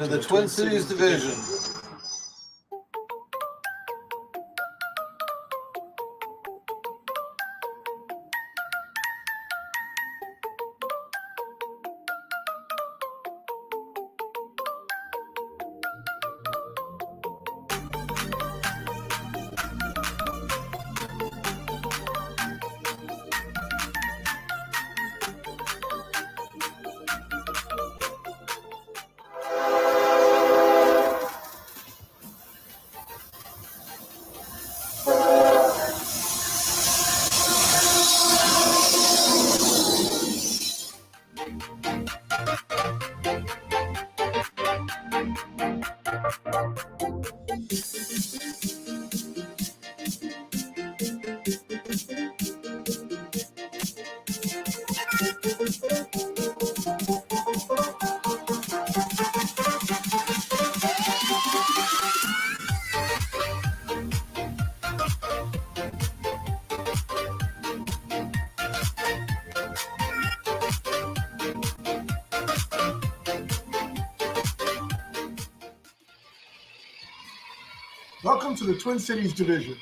to the Twin Cities Division. Welcome to the Twin Cities Division.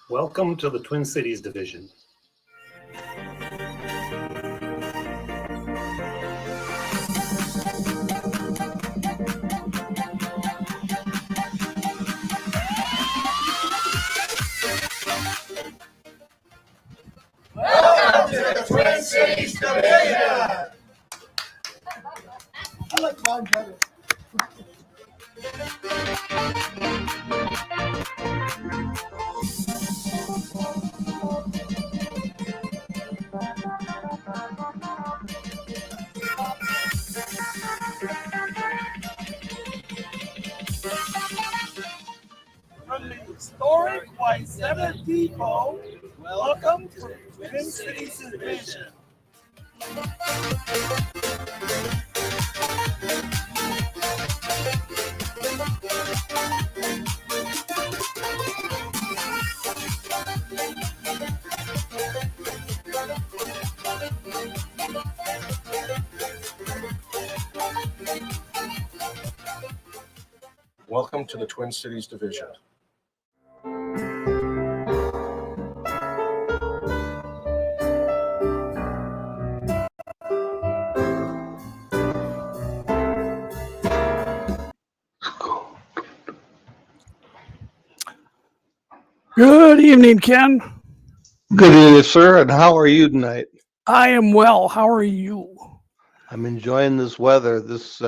Welcome to the Twin Cities Division. Welcome to the Twin Cities Division. I like mine better. From the historic White Center Depot, welcome to the Twin Cities Division. Welcome to the Twin Cities Division. Good evening, Ken. Good evening, sir. And how are you tonight? I am well. How are you? I'm enjoying this weather. This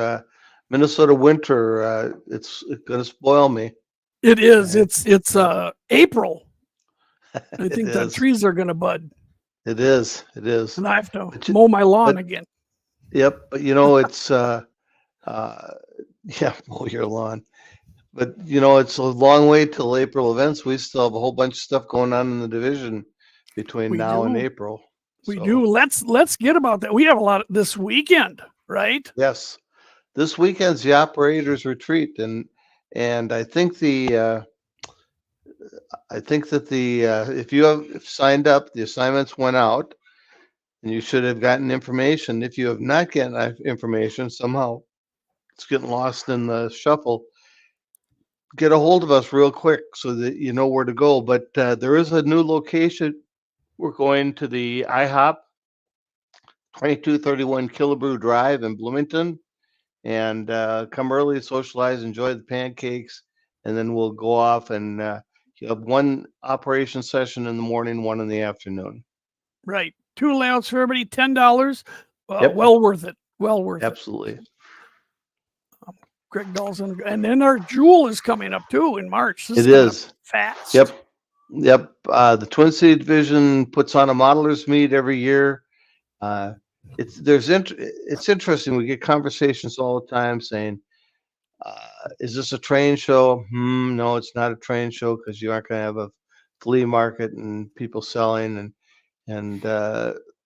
Minnesota winter, it's going to spoil me. It is. It's April. I think It the is. trees are going to bud, It is. It is. and I have to But you- mow my lawn but- again. Yep. But you know, it's yeah, mow your lawn. But you know, it's a long way till April events. We still have a whole bunch of stuff going on in the division between We now and do. April. We So, do. Let's get about that. We have a lot this weekend, right? Yes. This weekend's the operators retreat, and I think that if you have signed up, the assignments went out, and you should have gotten information. If you have not gotten information, somehow it's getting lost in the shuffle, get a hold of us real quick so that you know where to go. But there is a new location. We're going to the IHOP, 2231 Killebrew Drive in Bloomington, and come early, socialize, enjoy the pancakes, and then we'll go off and you have one operation session in the morning, one in the afternoon. Right. 2 layouts for everybody, $10. Yep. Well worth it. Well worth it. Absolutely. Greg Dawson. And then our Jewel is coming up too in March. This It coming up is. fast. Yep. The Twin City Division puts on a modelers meet every year. It's interesting. We get conversations all the time saying, is this a train show? No, it's not a train show because you aren't going to have a flea market and people selling and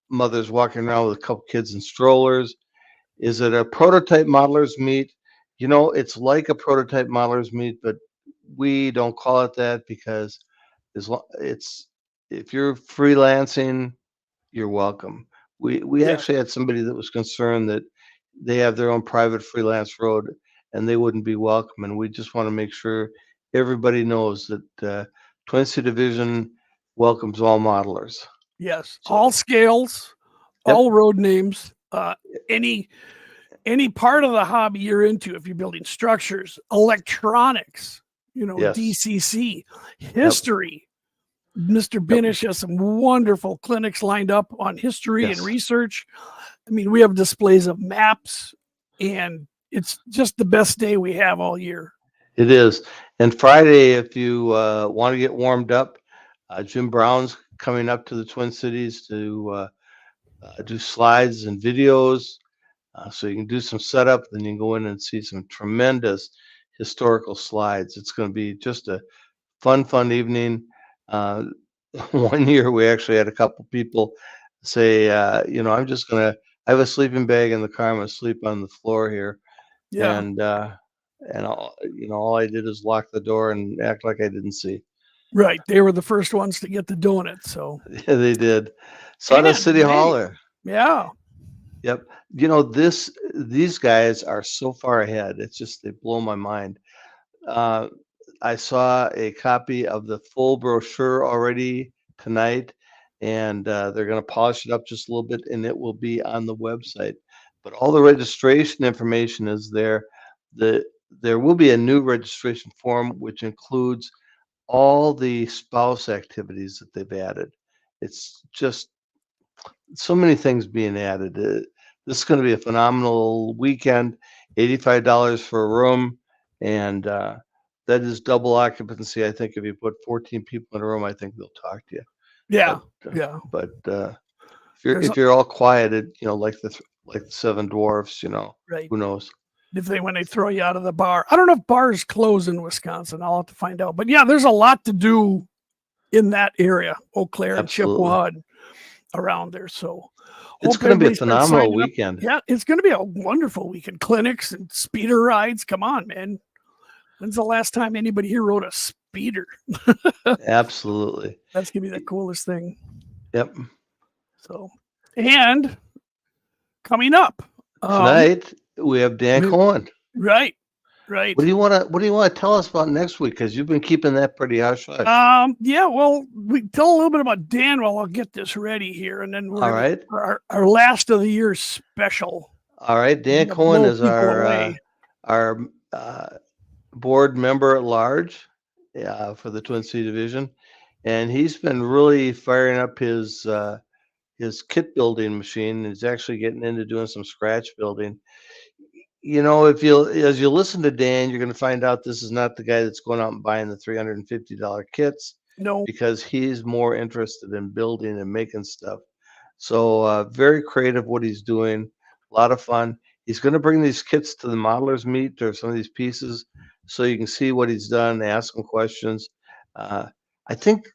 mothers walking around with a couple kids in strollers. Is it a prototype modelers meet? You know, it's like a prototype modelers meet, but we don't call it that because if you're freelancing, you're welcome. We Yeah. actually had somebody that was concerned that they have their own private freelance road and they wouldn't be welcome. And we just want to make sure everybody knows that Twin City Division welcomes all modelers. Yes. So- All scales, Yep. all road names, any part of the hobby you're into, if you're building structures, electronics, Yes. DCC, history. Mr. Binish has some wonderful clinics lined up on history Yes. and research. I mean, we have displays of maps, and it's just the best day we have all year. It is. And Friday, if you want to get warmed up, Jim Brown's coming up to the Twin Cities to do slides and videos. So you can do some setup, then you can go in and see some tremendous historical slides. It's going to be just a fun evening. One year we actually had a couple people say, I have a sleeping bag in the car. I'm going to sleep on the floor here. Yeah. And all I did is lock the door and act like I didn't see. Right. They were the first ones to get the donut. So, Yeah, they did. Sawdust City man. Hauler. yeah. Yep. These guys are so far ahead. It's just, they blow my mind. I saw a copy of the full brochure already tonight, and they're going to polish it up just a little bit, and it will be on the website. But all the registration information is there. There will be a new registration form, which includes all the spouse activities that they've added. It's just so many things being added. This is going to be a phenomenal weekend. $85 for a room, and that is double occupancy. I think if you put 14 people in a room, I think they'll talk to you. Yeah. But, Yeah. But if you're all quieted, like the Seven Dwarfs, Right. who knows? When they throw you out of the bar. I don't know if bars close in Wisconsin. I'll have to find out. But yeah, there's a lot to do in that area, Eau Claire and Absolutely. Chippewa and around there. So It's hope going to be a everybody starts phenomenal signing up. weekend. Yeah, it's going to be a wonderful weekend. Clinics and speeder rides. Come on, man. When's the last time anybody here rode a speeder? Absolutely. That's going to be the coolest thing. Yep. So, and coming up Tonight we have Dan Cohen. Right. What do you want to tell us about next week? Because you've been keeping that pretty hush hush. Yeah, well, we tell a little bit about Dan while I'll get this ready here, and then we're All right. our last of the year special. All right. Dan We're gonna Cohen blow is people our board member at large for the Twin City Division, and he's been really firing up his kit building machine. He's actually getting into doing some scratch building. As you listen to Dan, you're going to find out this is not the guy that's going out and buying the $350 kits. No. Because he's more interested in building and making stuff. So very creative what he's doing. A lot of fun. He's going to bring these kits to the modelers meet or some of these pieces so you can see what he's done, ask him questions. I think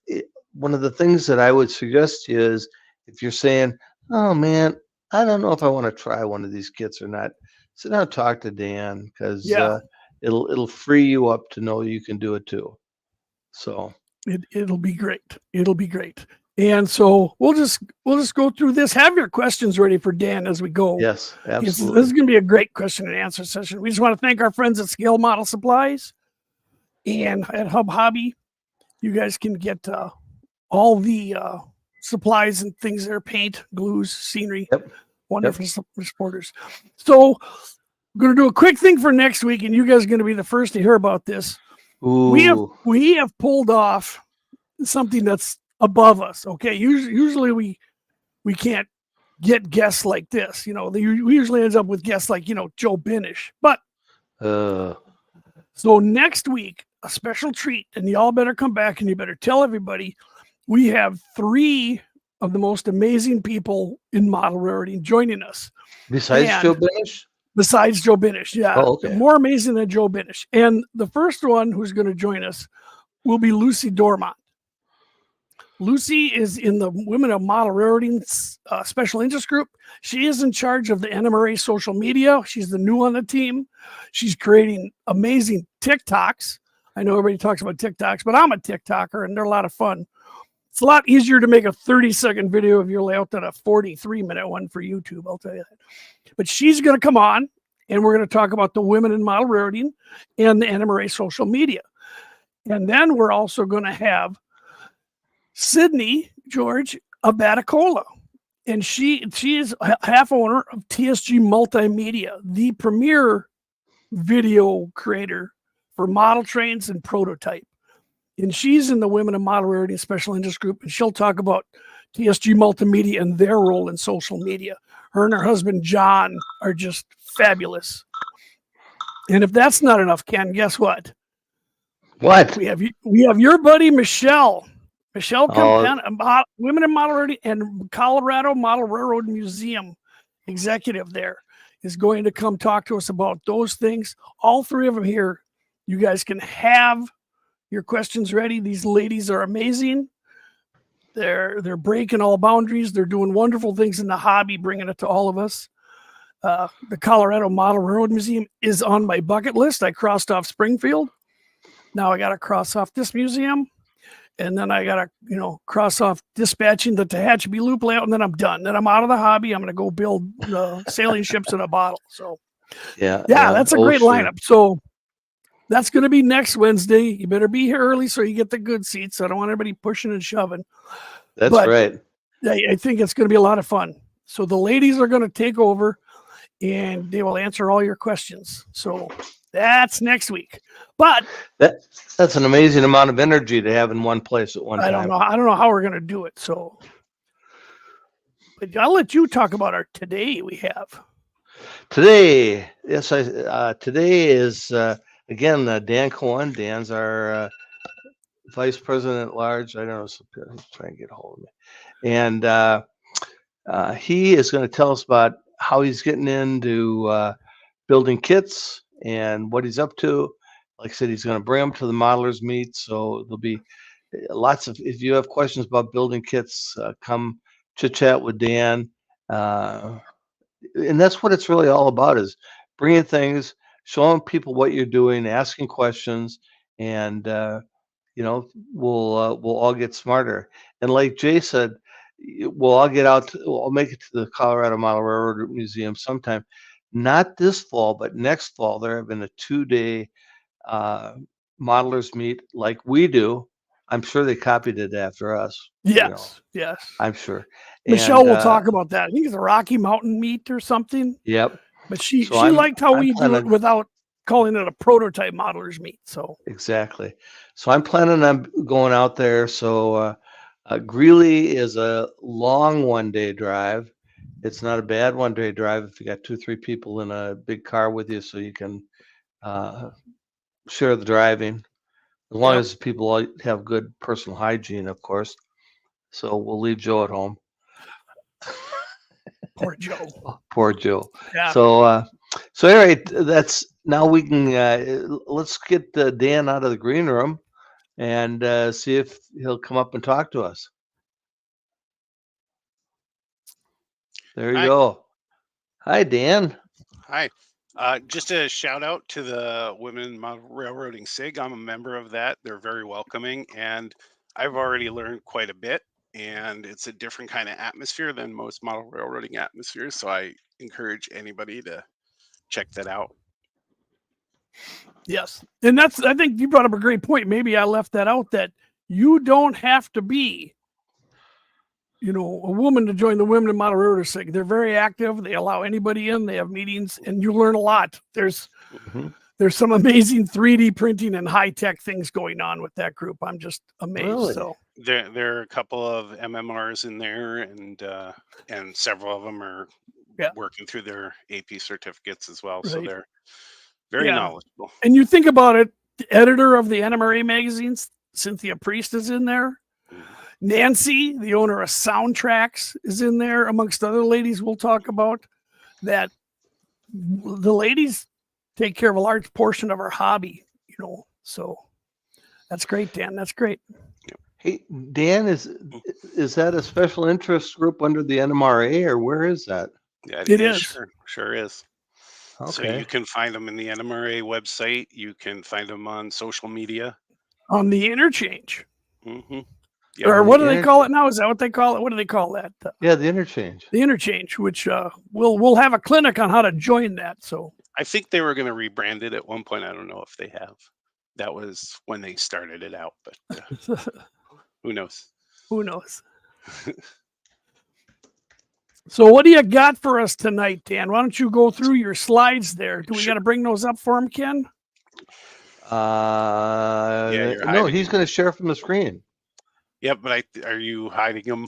one of the things that I would suggest to you is if you're saying, oh man, I don't know if I want to try one of these kits or not, sit down and talk to Dan because it'll free you up to know you can do it too. So It'll be great. It'll be great. And so we'll just go through this. Have your questions ready for Dan as we go. Yes, This is absolutely. going to be a great question and answer session. We just want to thank our friends at Scale Model Supplies and at Hub Hobby. You guys can get all the supplies and things there, paint, glues, scenery, Yep. wonderful supporters. So I'm going to do a quick thing for next week, and you guys are going to be the first to hear about this. Ooh. We have pulled off something that's above us. Okay, usually we can't get guests like this. You know, we usually ends up with guests like Joe Binish. But so next week, a special treat, and y'all better come back and you better tell everybody. We have 3 of the most amazing people in model railroading joining us. Besides Joe Binish? Besides Joe Binish, yeah. Oh, okay. More amazing than Joe Binish. And the first one who's going to join us will be Lucy Dormont. Lucy is in the Women of Model Railroading Special Interest Group. She is in charge of the NMRA social media. She's the new on the team. She's creating amazing TikToks. I know everybody talks about TikToks, but I'm a TikToker, and they're a lot of fun. It's a lot easier to make a 30-second video of your layout than a 43-minute one for YouTube, I'll tell you that. But she's going to come on, and we're going to talk about the women in model railroading and the NMRA social media. And then we're also going to have Sydney George of Batacola. And she is half owner of TSG Multimedia, the premier video creator for model trains and prototype. And she's in the Women of Model Railroading Special Interest Group, and she'll talk about TSG Multimedia and their role in social media. Her and her husband, John, are just fabulous. And if that's not enough, Ken, guess what? What? We have your buddy, Michelle. Michelle Campana, Women in Model Railroading and Colorado Model Railroad Museum executive there, is going to come talk to us about those things. All 3 of them here. You guys can have your questions ready. These ladies are amazing. They're breaking all boundaries. They're doing wonderful things in the hobby, bringing it to all of us. The Colorado Model Railroad Museum is on my bucket list. I crossed off Springfield. Now I got to cross off this museum. And then I got to, cross off dispatching the Tehachapi Loop layout, and then I'm done. Then I'm out of the hobby. I'm going to go build sailing ships in a bottle. So, yeah, that's a great lineup. So that's going to be next Wednesday. You better be here early so you get the good seats. I don't want everybody pushing and shoving. That's right. I think it's going to be a lot of fun. So the ladies are going to take over, and they will answer all your questions. So that's next week. But that's an amazing amount of energy to have in one place at one time. I don't know how we're going to do it. So, but I'll let you talk about our today we have. Today, yes, today is again Dan Cohen. Dan's our vice president at large. I don't know. So he's trying to get a hold of me, and he is going to tell us about how he's getting into building kits and what he's up to. Like I said, he's going to bring them to the modelers meet. So there'll be lots of, if you have questions about building kits, come chit chat with Dan. And that's what it's really all about, is bringing things, showing people what you're doing, asking questions, and, we'll all get smarter. And like Jay said, we'll all get out, I'll make it to the Colorado Model Railroad Museum sometime. Not this fall, but next fall. There have been a 2-day modelers meet like we do. I'm sure they copied it after us. Yes. I'm sure. Michelle will talk about that. I think it's a Rocky Mountain meet or something. Yep. But she liked how we do it without calling it a prototype modelers meet. So exactly. So I'm planning on going out there. So Greeley is a long 1-day drive. It's not a bad 1-day drive if you got 2-3 people in a big car with you, so you can share the driving, as long as people have good personal hygiene, of course. So we'll leave Joe at home. Poor Joe. Poor Joe. Yeah. So all right, that's now we can let's get Dan out of the green room and see if he'll come up and talk to us. There you go. Hi, Dan. Hi. Just a shout out to the Women Model Railroading SIG. I'm a member of that. They're very welcoming, and I've already learned quite a bit. and it's a different kind of atmosphere than most model railroading atmospheres. So I encourage anybody to check that out. Yes. And I think you brought up a great point. Maybe I left that out, that you don't have to be, a woman to join the Women in Model Railroaders Thing. They're very active. They allow anybody in. They have meetings, and you learn a lot. There's some amazing 3D printing and high tech things going on with that group. I'm just amazed. Really? So There are a couple of MMRs in there, and several of them are working through their AP certificates as well. So Right. they're very knowledgeable. And you think about it, the editor of the NMRA magazines, Cynthia Priest, is in there. Nancy, the owner of Soundtracks, is in there, amongst other ladies we'll talk about. That the ladies take care of a large portion of our hobby, so that's great, Dan. That's great. Hey, Dan, is that a special interest group under the NMRA, or where is that? Yeah, It is. Sure is. Okay. So you can find them in the NMRA website. You can find them on social media. On the interchange. Yeah, or what do they call it now? Is that what they call it? What do they call that? Yeah, the interchange. The interchange, which we'll have a clinic on how to join that. So I think they were going to rebrand it at one point. I don't know if they have. That was when they started it out, but who knows? Who knows? So what do you got for us tonight, Dan? Why don't you go through your slides there? Do we got to bring those up for him, Ken? No, he's going to share from the screen. Yeah, but are you hiding them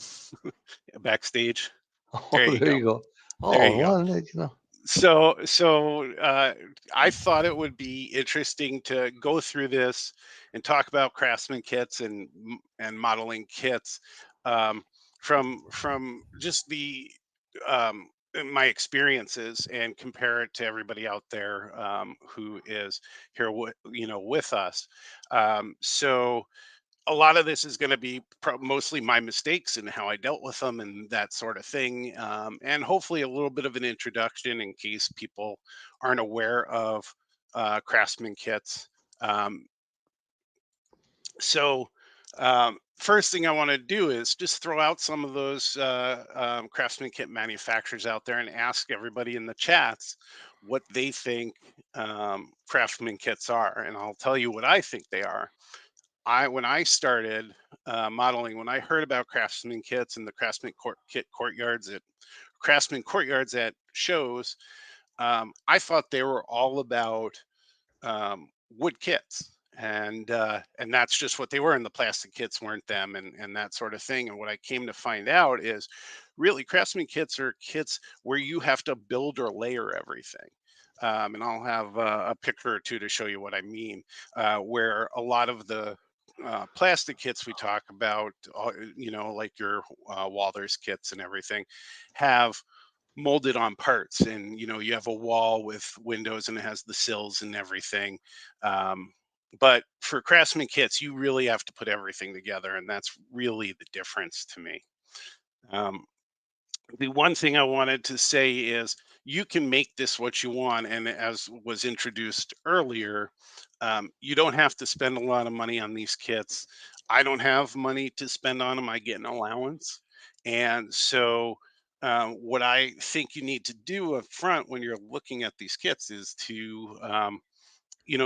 backstage? There you go. Oh, there you go. Well, So I thought it would be interesting to go through this and talk about Craftsman kits and modeling kits from just the my experiences, and compare it to everybody out there who is here with us. So a lot of this is going to be mostly my mistakes and how I dealt with them and that sort of thing. And hopefully a little bit of an introduction in case people aren't aware of Craftsman kits. First thing I want to do is just throw out some of those Craftsman kit manufacturers out there and ask everybody in the chats what they think Craftsman kits are. And I'll tell you what I think they are. When I started modeling, when I heard about Craftsman kits and the kit courtyards at shows, I thought they were all about wood kits, and that's just what they were, and the plastic kits weren't them, and that sort of thing. And what I came to find out is really Craftsman kits are kits where you have to build or layer everything. And I'll have a picture or two to show you what I mean, where a lot of the plastic kits we talk about, like your Walthers kits and everything, have molded on parts, and you have a wall with windows and it has the sills and everything. But for Craftsman kits, you really have to put everything together, and that's really the difference to me. The one thing I wanted to say is you can make this what you want, and as was introduced earlier, you don't have to spend a lot of money on these kits. I don't have money to spend on them. I get an allowance. And so what I think you need to do up front when you're looking at these kits is to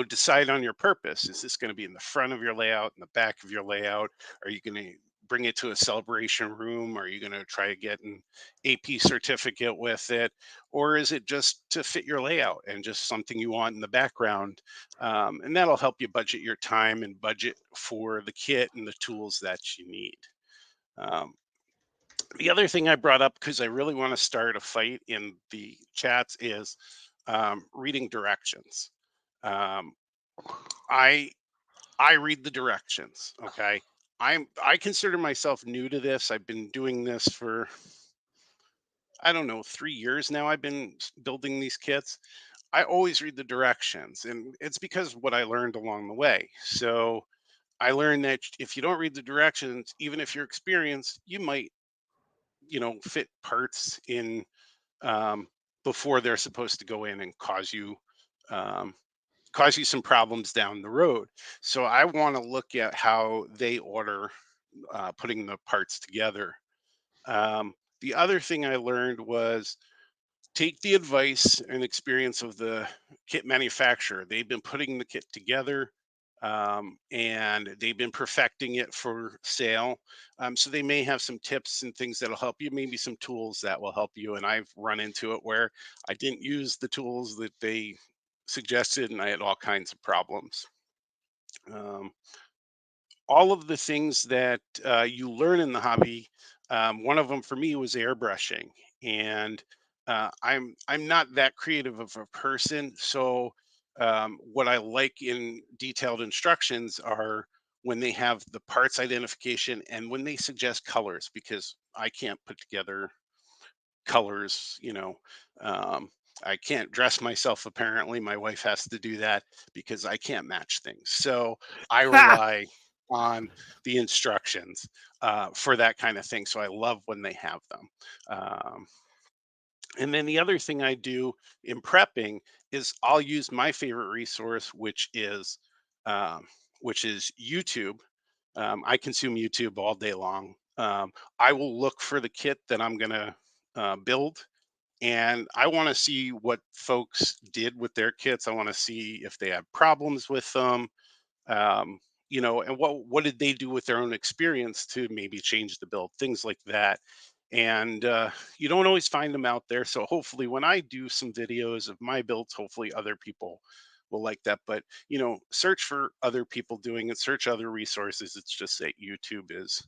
decide on your purpose. Is this going to be in the front of your layout, in the back of your layout? Are you going to bring it to a celebration room? Are you going to try to get an AP certificate with it? Or is it just to fit your layout and just something you want in the background? And that'll help you budget your time and budget for the kit and the tools that you need. The other thing I brought up, because I really want to start a fight in the chats, is reading directions. I read the directions. Okay. I consider myself new to this. I've been doing this for, I don't know, 3 years now. I've been building these kits. I always read the directions, and it's because what I learned along the way. So I learned that if you don't read the directions, even if you're experienced, you might, fit parts in before they're supposed to go in and cause you some problems down the road. So I want to look at how they order putting the parts together. The other thing I learned was take the advice and experience of the kit manufacturer. They've been putting the kit together, and they've been perfecting it for sale. So they may have some tips and things that'll help you, maybe some tools that will help you. And I've run into it where I didn't use the tools that they suggested, and I had all kinds of problems. Um, all of the things that you learn in the hobby. One of them for me was airbrushing, and I'm not that creative of a person. So what I like in detailed instructions are when they have the parts identification and when they suggest colors, because I can't put together colors. I can't dress myself. Apparently, my wife has to do that because I can't match things. So I Ha! rely on the instructions for that kind of thing. So I love when they have them. Um, and then the other thing I do in prepping is I'll use my favorite resource, um, which is YouTube. I consume YouTube all day long. I will look for the kit that I'm going to build, and I want to see what folks did with their kits. I want to see if they had problems with them, um, and what did they do with their own experience to maybe change the build, things like that. And you don't always find them out there. So hopefully, when I do some videos of my builds, hopefully other people will like that. But search for other people doing it, search other resources. It's just that YouTube is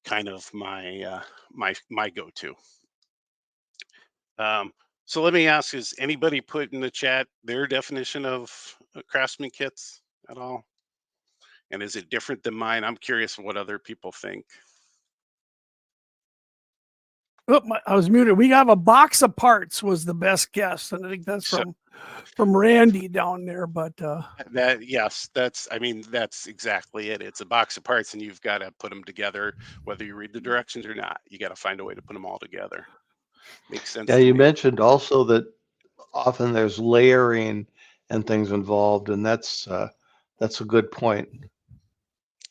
kind of my go-to. Um, so let me ask: has anybody put in the chat their definition of craftsman kits at all? And is it different than mine? I'm curious what other people think. Oh, I was muted. We have a box of parts was the best guess, and I think that's So from Randy down there. But yes, that's exactly it. It's a box of parts, and you've got to put them together, whether you read the directions or not. You got to find a way to put them all together. Makes Yeah, sense to you me. mentioned also that often there's layering and things involved, and that's a good point.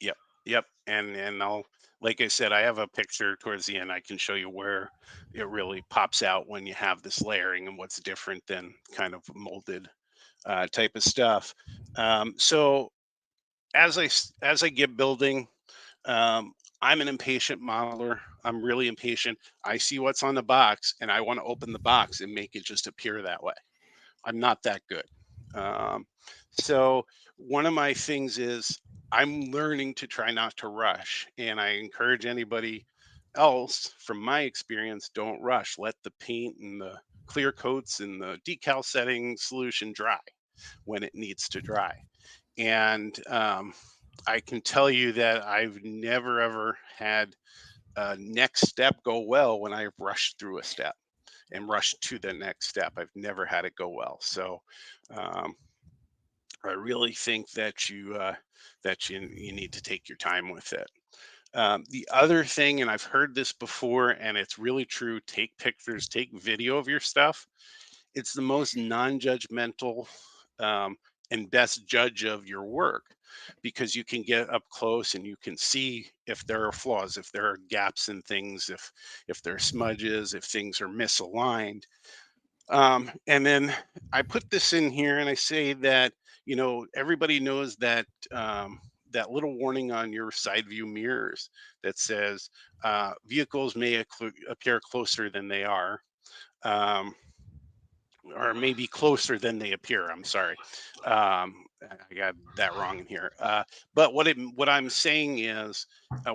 Yep, yep. And I'll, like I said, I have a picture towards the end. I can show you where it really pops out when you have this layering and what's different than kind of molded type of stuff. So as I get building, um, I'm an impatient modeler. I'm really impatient. I see what's on the box and I want to open the box and make it just appear that way. I'm not that good. Um, so one of my things is I'm learning to try not to rush, and I encourage anybody else, from my experience, don't rush. Let the paint and the clear coats and the decal setting solution dry when it needs to dry. And I can tell you that I've never ever had a next step go well when I've rushed through a step and rushed to the next step. I've never had it go well. So um, I really think that you need to take your time with it. The other thing, and I've heard this before, and it's really true: take pictures, take video of your stuff. It's the most non-judgmental um, and best judge of your work, because you can get up close and you can see if there are flaws, if there are gaps in things, if there are smudges, if things are misaligned. And then I put this in here and I say that, everybody knows that that little warning on your side view mirrors that says vehicles may appear closer than they are. Um, or maybe closer than they appear. I'm sorry. I got that wrong in here. But what I'm saying is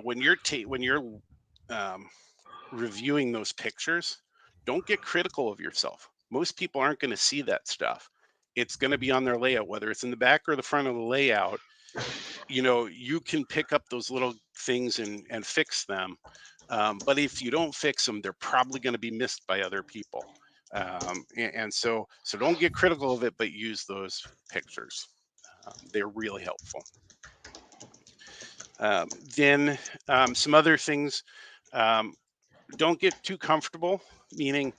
when you're um, reviewing those pictures, don't get critical of yourself. Most people aren't going to see that stuff. It's going to be on their layout, whether it's in the back or the front of the layout. You can pick up those little things and fix them. But if you don't fix them, they're probably going to be missed by other people. And so don't get critical of it, but use those pictures. They're really helpful. Then some other things. Um, don't get too comfortable, meaning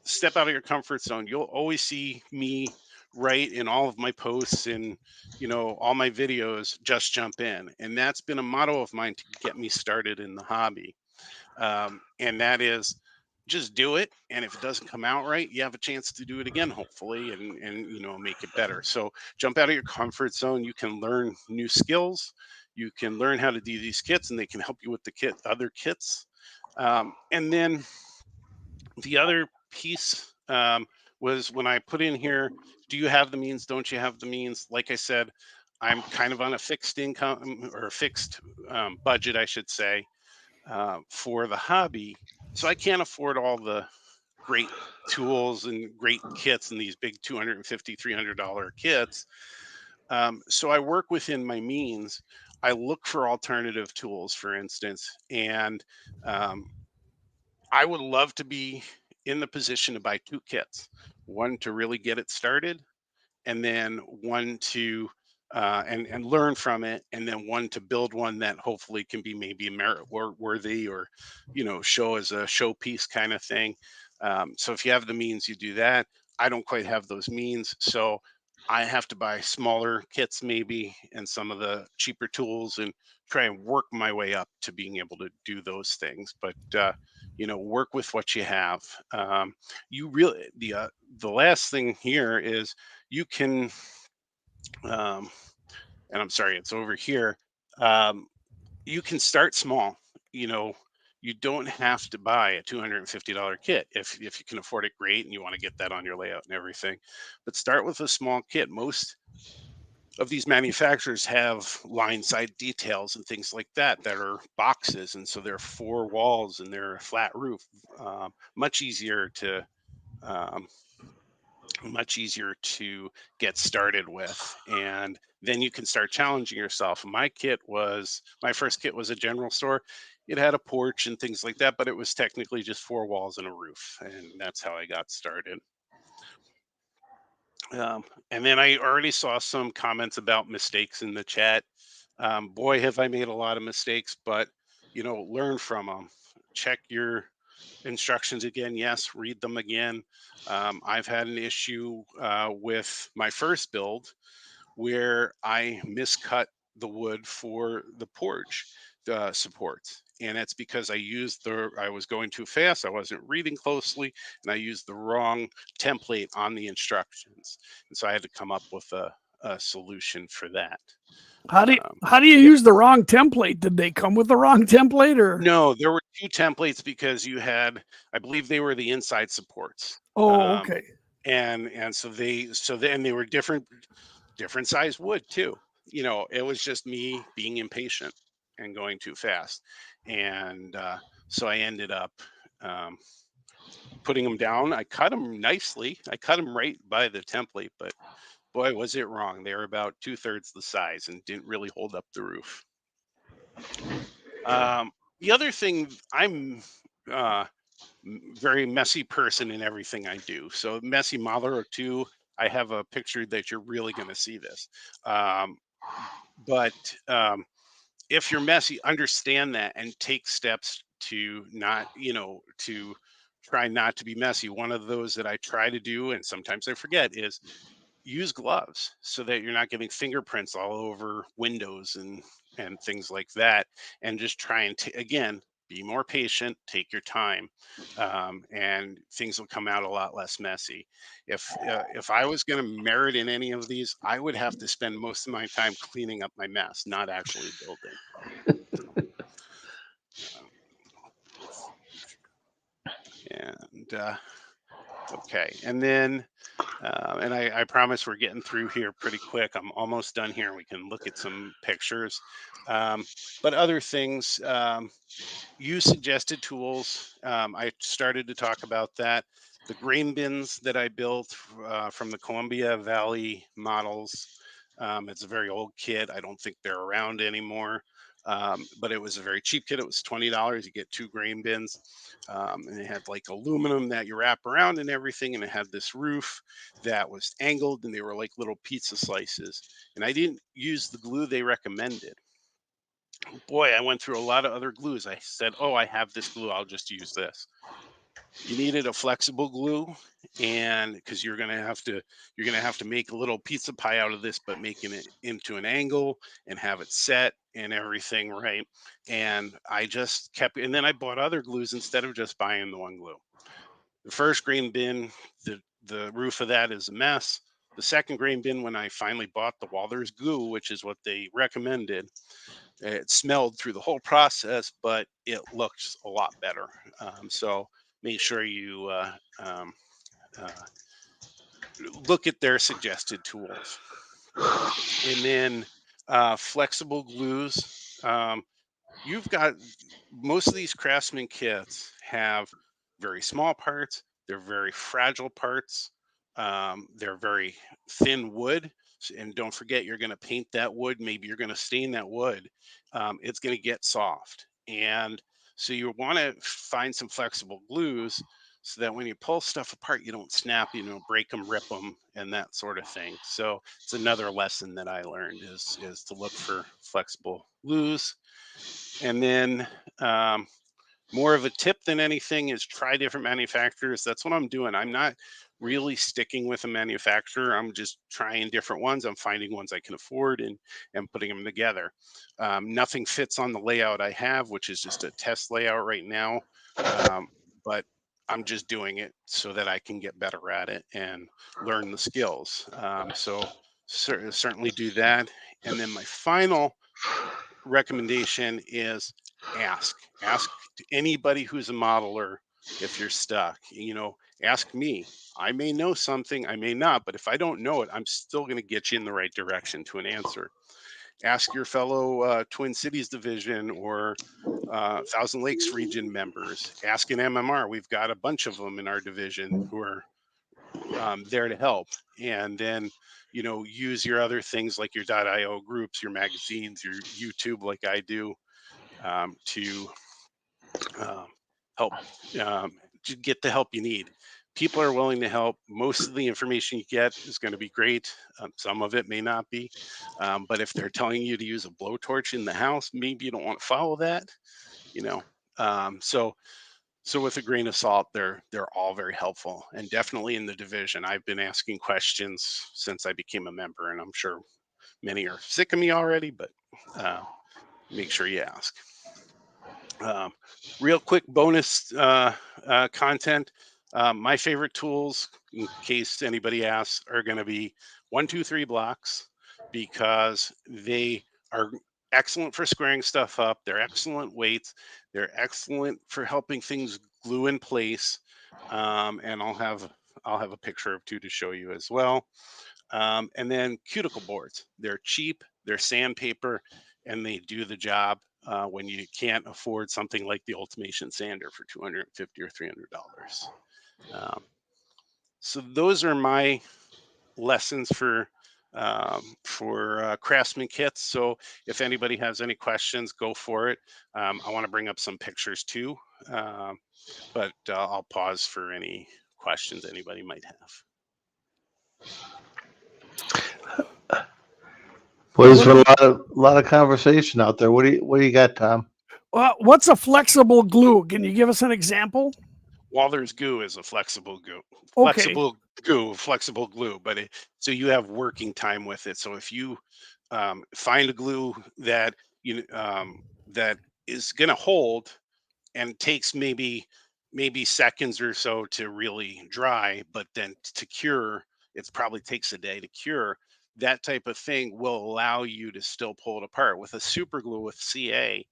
step out of your comfort zone. You'll always see me write in all of my posts and, all my videos, just jump in. And that's been a motto of mine to get me started in the hobby. And that is just do it. And if it doesn't come out right, you have a chance to do it again, hopefully, and make it better. So jump out of your comfort zone. You can learn new skills. You can learn how to do these kits, and they can help you with the other kits. And then the other piece was when I put in here, do you have the means? Don't you have the means? Like I said, I'm kind of on a fixed income or a fixed budget, I should say, for the hobby. So I can't afford all the great tools and great kits and these big $250, $300 kits. So I work within my means. I look for alternative tools, for instance, and um, I would love to be in the position to buy two kits, one to really get it started, and then one to and learn from it, and then one to build one that hopefully can be maybe merit worthy, or show as a showpiece kind of thing. So if you have the means, you do that. I don't quite have those means, so I have to buy smaller kits maybe and some of the cheaper tools and try and work my way up to being able to do those things. But work with what you have. You really the last thing here is you can and I'm sorry, it's over here. Um, you can start small. You know, you don't have to buy a $250 kit. If you can afford it, great, and you want to get that on your layout and everything. But start with a small kit. Most of these manufacturers have line side details and things like that are boxes, and so they're four walls and they're a flat roof. Much easier to um, much easier to get started with, and then you can start challenging yourself. My first kit was a general store. It had a porch and things like that, but it was technically just four walls and a roof, and that's how I got started. And then I already saw some comments about mistakes in the chat. Boy, have I made a lot of mistakes, but learn from them. Check your instructions again. Yes, read them again. I've had an issue with my first build where I miscut the wood for the porch supports. And it's because I was going too fast. I wasn't reading closely, and I used the wrong template on the instructions. And so I had to come up with a solution for that. How do you, Um, how do you use the wrong template? Did they come with the wrong template, or? no, there were two templates because I believe they were the inside supports. Oh, Um, okay. and they were different size wood too. It was just me being impatient and going too fast, and so I ended up um, putting them down. I cut them nicely. I cut them right by the template, but boy, was it wrong. They were about 2/3 the size and didn't really hold up the roof. The other thing, I'm uh, very messy person in everything I do. So messy modeler too. I have a picture that you're really going to see this. Um, but if you're messy, understand that and take steps to not, to try not to be messy. One of those that I try to do, and sometimes I forget, is use gloves so that you're not getting fingerprints all over windows and things like that. And just try and again, be more patient, take your time, and things will come out a lot less messy. If I was going to merit in any of these, I would have to spend most of my time cleaning up my mess, not actually building. And okay, and then and I promise we're getting through here pretty quick. I'm almost done here. We can look at some pictures. But other things, you suggested tools. I started to talk about that. The grain bins that I built from the Columbia Valley models. It's a very old kit. I don't think they're around anymore. But it was a very cheap kit. It was $20. You get two grain bins. And it had like aluminum that you wrap around and everything. And it had this roof that was angled, and they were like little pizza slices. And I didn't use the glue they recommended. Boy, I went through a lot of other glues. I said, oh, I have this glue, I'll just use this. You needed a flexible glue, and because you're gonna have to make a little pizza pie out of this, but making it into an angle and have it set and everything right. And I just kept, and then I bought other glues instead of just buying the one glue. The first grain bin, the roof of that is a mess. The second grain bin, when I finally bought the Walther's glue, which is what they recommended, it smelled through the whole process, but it looked a lot better. So make sure you look at their suggested tools. And then flexible glues. You've got most of these Craftsman kits have very small parts. They're very fragile parts. They're very thin wood. And don't forget, you're going to paint that wood. Maybe you're going to stain that wood. It's going to get soft. And so you want to find some flexible glues so that when you pull stuff apart, you don't snap, break them, rip them, and that sort of thing. So it's another lesson that I learned is to look for flexible glues. And then more of a tip than anything is try different manufacturers. That's what I'm doing. I'm not really sticking with a manufacturer. I'm just trying different ones. I'm finding ones I can afford and putting them together. Nothing fits on the layout I have, which is just a test layout right now. But I'm just doing it so that I can get better at it and learn the skills. So certainly do that. And then my final recommendation is ask anybody who's a modeler. If you're stuck, ask me. I may know something, I may not, but if I don't know it, I'm still going to get you in the right direction to an answer. Ask your fellow Twin Cities division or Thousand Lakes region members. Ask an MMR. We've got a bunch of them in our division who are there to help. And then use your other things like your .io groups, your magazines, your YouTube, like I do, to help to get the help you need. People are willing to help. Most of the information you get is going to be great. Some of it may not be, but if they're telling you to use a blowtorch in the house, maybe you don't want to follow that. So with a grain of salt, they're all very helpful, and definitely in the division. I've been asking questions since I became a member, and I'm sure many are sick of me already, but make sure you ask. Real quick bonus content. My favorite tools, in case anybody asks, are going to be 1, 2, 3 blocks, because they are excellent for squaring stuff up. They're excellent weights. They're excellent for helping things glue in place. And I'll have a picture of 2 to show you as well. And then cuticle boards. They're cheap. They're sandpaper, and they do the job when you can't afford something like the Ultimation sander for $250 or $300. So those are my lessons for Craftsman kits. So if anybody has any questions, go for it. I want to bring up some pictures too, but I'll pause for any questions anybody might have. Well, there's been a lot of conversation out there. What do you got, Tom? What's a flexible glue? Can you give us an example? Walther's goo is a flexible glue. Okay. Flexible glue, but so you have working time with it. So if you find a glue that that is going to hold and takes maybe seconds or so to really dry, but then to cure, it probably takes a day to cure. That type of thing will allow you to still pull it apart. With a super glue with CA,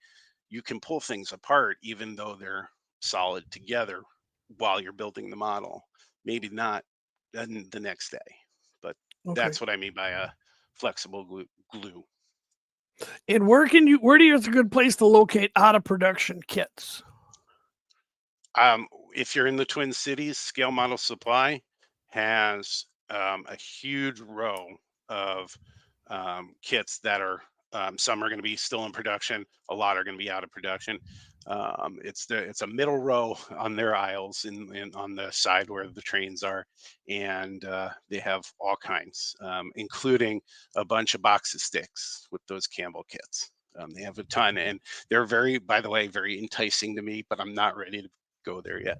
you can pull things apart even though they're solid together while you're building the model. Maybe not the next day, but that's what I mean by a flexible glue. And where do you have a good place to locate out of production kits? If you're in the Twin Cities, Scale Model Supply has a huge row of kits that are some are going to be still in production. A lot are going to be out of production. It's a middle row on their aisles in on the side where the trains are, and they have all kinds, including a bunch of box of sticks with those Campbell kits. They have a ton, and they're by the way, very enticing to me, but I'm not ready to go there yet.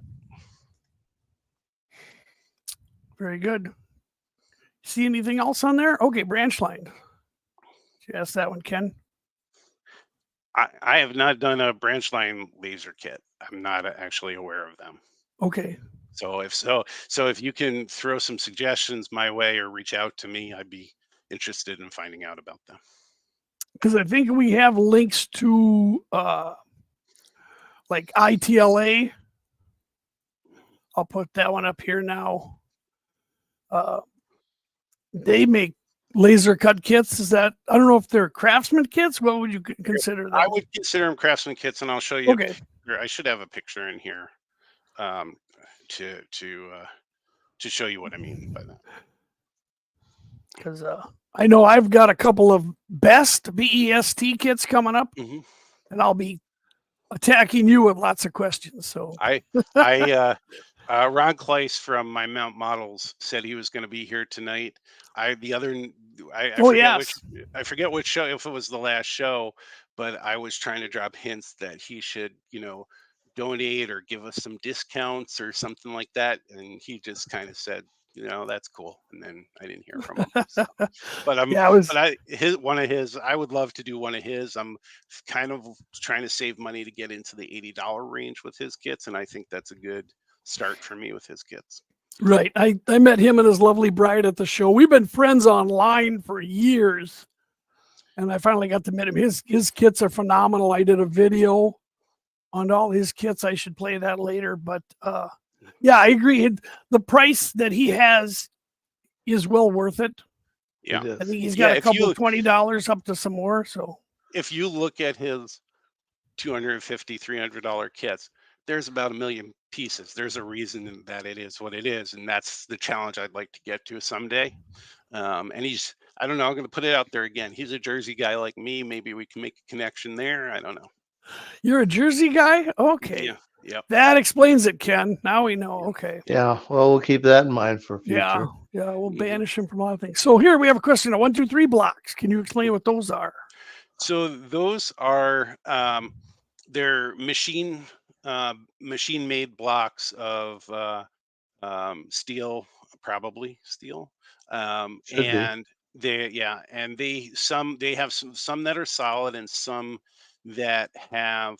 Very good. See anything else on there? Okay, branch line. Did you ask that one, Ken? I have not done a branch line laser kit. I'm not actually aware of them. Okay. So if you can throw some suggestions my way or reach out to me, I'd be interested in finding out about them. Because I think we have links to like ITLA. I'll put that one up here now. They make laser cut kits. Is that, I don't know if they're craftsman kits. What would you consider them? I would consider them craftsman kits, and I'll show you. Okay. I should have a picture in here to show you what I mean by that. Because I know I've got a couple of best BEST kits coming up, Mhm. and I'll be attacking you with lots of questions. So Ron Kleiss from My Mount Models said he was going to be here tonight. I forget which show, if it was the last show, but I was trying to drop hints that he should, donate or give us some discounts or something like that, and he just kind of said, that's cool, and then I didn't hear from him. So. But I would love to do one of his. I'm kind of trying to save money to get into the $80 range with his kits, and I think that's a good start for me with his kits. Right. I met him and his lovely bride at the show. We've been friends online for years, and I finally got to meet him. His kits are phenomenal. I did a video on all his kits. I should play that later, but yeah, I agree. The price that he has is well worth it. Yeah, I think he's got a couple of $20 up to some more. So if you look at his $250, $300 kits, there's about 1 million pieces. There's a reason that it is what it is, and that's the challenge I'd like to get to someday. And I don't know, I'm going to put it out there again. He's a Jersey guy like me. Maybe we can make a connection there. I don't know. You're a Jersey guy? Okay. Yeah. Yep. That explains it, Ken. Now we know. Okay. Yeah. Well, we'll keep that in mind for future. Yeah. We'll banish him from a lot of things. So here we have a question on 1, 2, 3 blocks. Can you explain what those are? So those are they're machine-made blocks of steel, probably steel, and they have some that are solid and some that have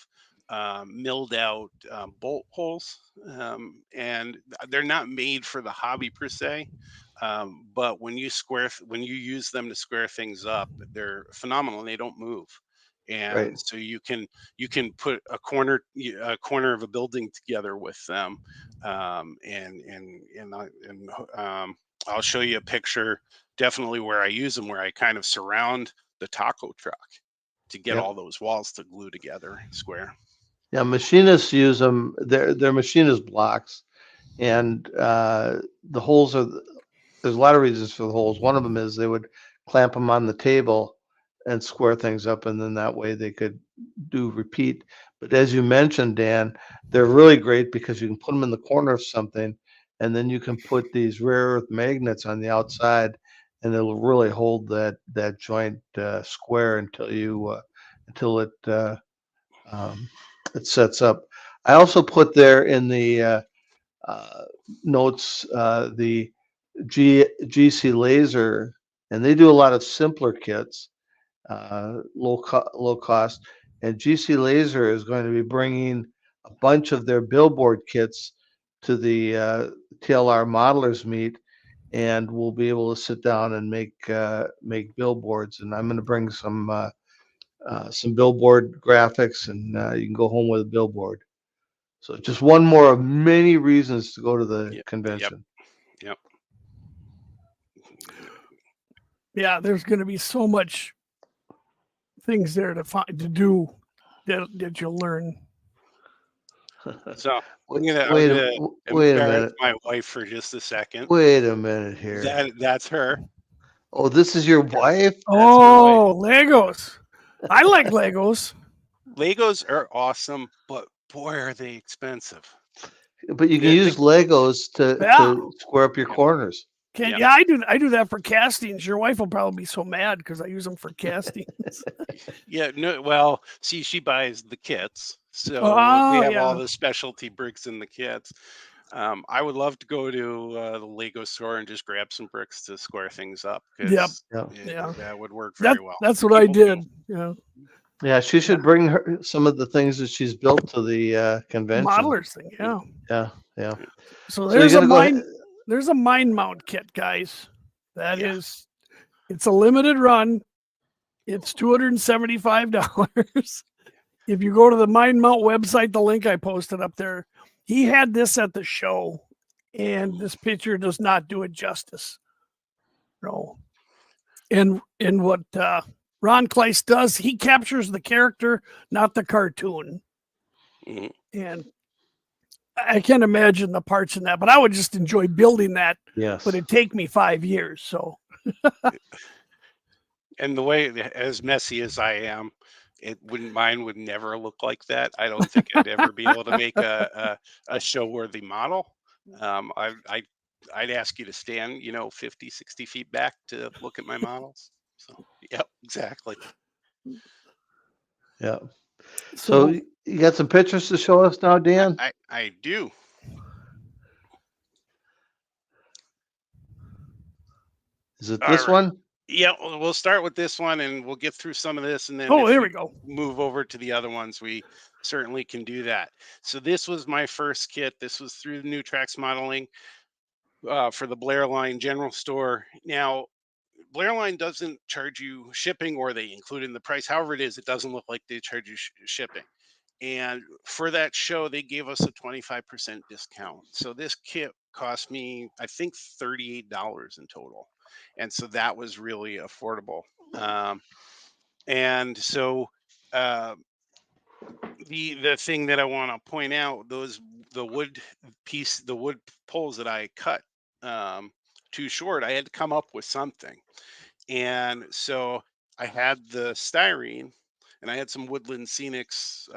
milled out bolt holes, and they're not made for the hobby per se. But when you use them to square things up, they're phenomenal and they don't move. And so you can put a corner of a building together with them, and I'll show you a picture definitely where I use them, where I kind of surround the taco truck to get all those walls to glue together square. Yeah, machinists use them. They're machinist blocks, and the holes are. There's a lot of reasons for the holes. One of them is they would clamp them on the table and square things up, and then that way they could do repeat. But as you mentioned, Dan, they're really great because you can put them in the corner of something, and then you can put these rare earth magnets on the outside, and it'll really hold that joint square until it sets up. I also put there in the notes the GC Laser, and they do a lot of simpler kits, low cost. And GC Laser is going to be bringing a bunch of their billboard kits to the TLR modelers meet, and we'll be able to sit down and make billboards. And I'm going to bring some billboard graphics, and you can go home with a billboard. So just one more of many reasons to go to the convention. Yep. Yeah, there's going to be so much things there to do that you'll learn. So I'm Wait gonna a minute. my wife for just a second. Wait a minute here. That's her. Oh, this is your wife? Oh, Legos. I like Legos. Legos are awesome, but boy, are they expensive. But you can use Legos to square up your corners. Yeah, I do that for castings. Your wife will probably be so mad because I use them for castings. Yeah, no, well, see, she buys the kits, so we have all the specialty bricks in the kits. I would love to go to the Lego store and just grab some bricks to square things up Yep. because Yeah. Yeah. that would work very well. That's what I People do. did. Yeah. Yeah, she should bring her some of the things that she's built to the convention. Modelers thing. Yeah. Yeah, yeah. So So you're there's a gonna go ahead. there's a mind mount kit, guys. That Yeah. is, it's a limited run. It's $275. If you go to the Mind Mount website, the link I posted up there, he had this at the show, and this picture does not do it justice. No. And what Ron Kleiss does, he captures the character, not the cartoon. Mhm. And I can't imagine the parts in that, but I would just enjoy building that. Yes. But it'd take me 5 years. So And the way, as messy as I am, mine would never look like that. I don't think I'd ever be able to make a show worthy model. I'd ask you to stand, 50, 60 feet back to look at my models. So, yep, exactly. Yeah. So you got some pictures to show us now, Dan? I do. Is it All this right. one? Yeah, we'll start with this one and we'll get through some of this. And then oh, if there we we go. move over to the other ones, we certainly can do that. So this was my first kit. This was through New Tracks Modeling for the Blair Line General Store. Now, Blair Line doesn't charge you shipping, or they include in the price. However it is, it doesn't look like they charge you shipping. And for that show, they gave us a 25% discount. So this kit cost me, I think, $38 in total. And so that was really affordable. And so uh, the thing that I want to point out, the wood the wood poles that I cut too short, I had to come up with something. And so I had the styrene and I had some Woodland Scenics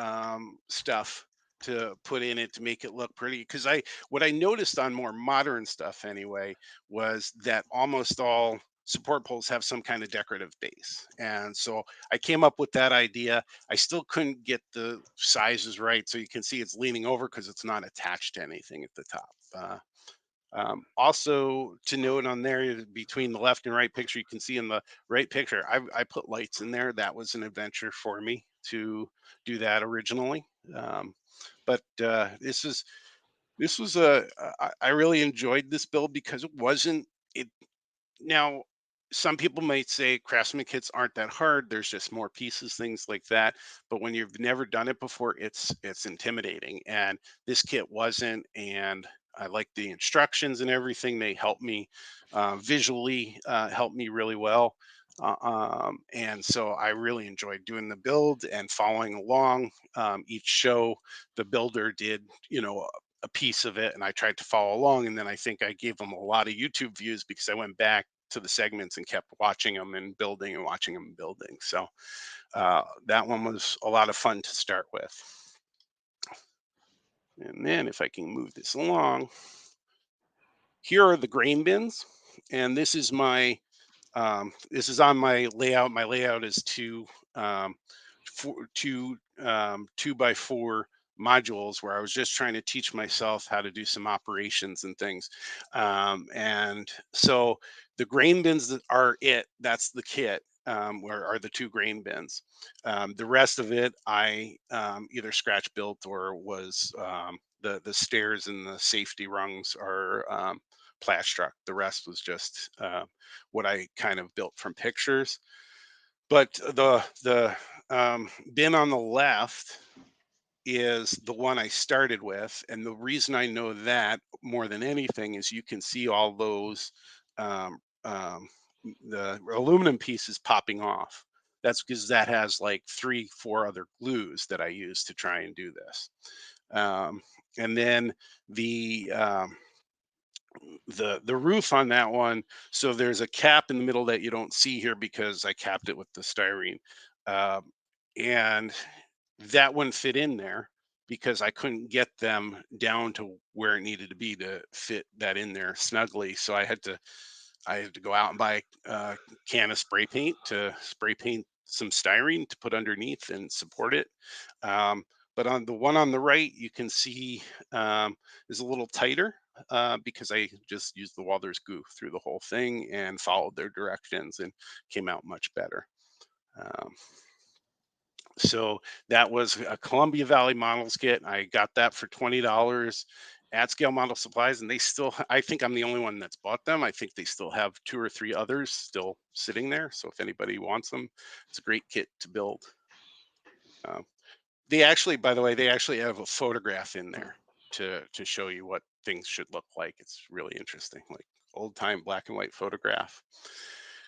stuff to put in it to make it look pretty. Because what I noticed on more modern stuff anyway was that almost all support poles have some kind of decorative base. And so I came up with that idea. I still couldn't get the sizes right. So you can see it's leaning over because it's not attached to anything at the top. Also to note on there, between the left and right picture, you can see in the right picture, I put lights in there. That was an adventure for me to do that originally. But this was I really enjoyed this build because it wasn't it. Now, some people might say craftsman kits aren't that hard. There's just more pieces, things like that. But when you've never done it before, it's intimidating. And this kit wasn't. And I like the instructions and everything. They help me visually, help me really well. And so I really enjoyed doing the build and following along. Each show, the builder did, a piece of it, and I tried to follow along. And then I think I gave them a lot of YouTube views because I went back to the segments and kept watching them and building and watching them building. So that one was a lot of fun to start with. And then if I can move this along, here are the grain bins. And this is this is on my layout. My layout is two 2x4 modules where I was just trying to teach myself how to do some operations and things. And so the grain bins that are that's the kit. Where are the two grain bins? The rest of it, I either scratch built or was the stairs and the safety rungs are plastruck. The rest was just what I kind of built from pictures. But the bin on the left is the one I started with, and the reason I know that more than anything is you can see all those um, um, the aluminum pieces popping off. That's because that has like 3, 4 other glues that I use to try and do this. And then the the roof on that one, so there's a cap in the middle that you don't see here because I capped it with the styrene. Um, and that wouldn't fit in there because I couldn't get them down to where it needed to be to fit that in there snugly. So I had to go out and buy a can of spray paint to spray paint some styrene to put underneath and support it. But on the one on the right, you can see is a little tighter because I just used the Walther's glue through the whole thing and followed their directions and came out much better. Um, so that was a Columbia Valley Models kit. I got that for $20 at Scale Model Supplies, and they still, I think I'm the only one that's bought them. I think they still have 2 or 3 others still sitting there. So if anybody wants them, it's a great kit to build. They actually, by the way, they actually have a photograph in there to show you what things should look like. It's really interesting, like old time black and white photograph.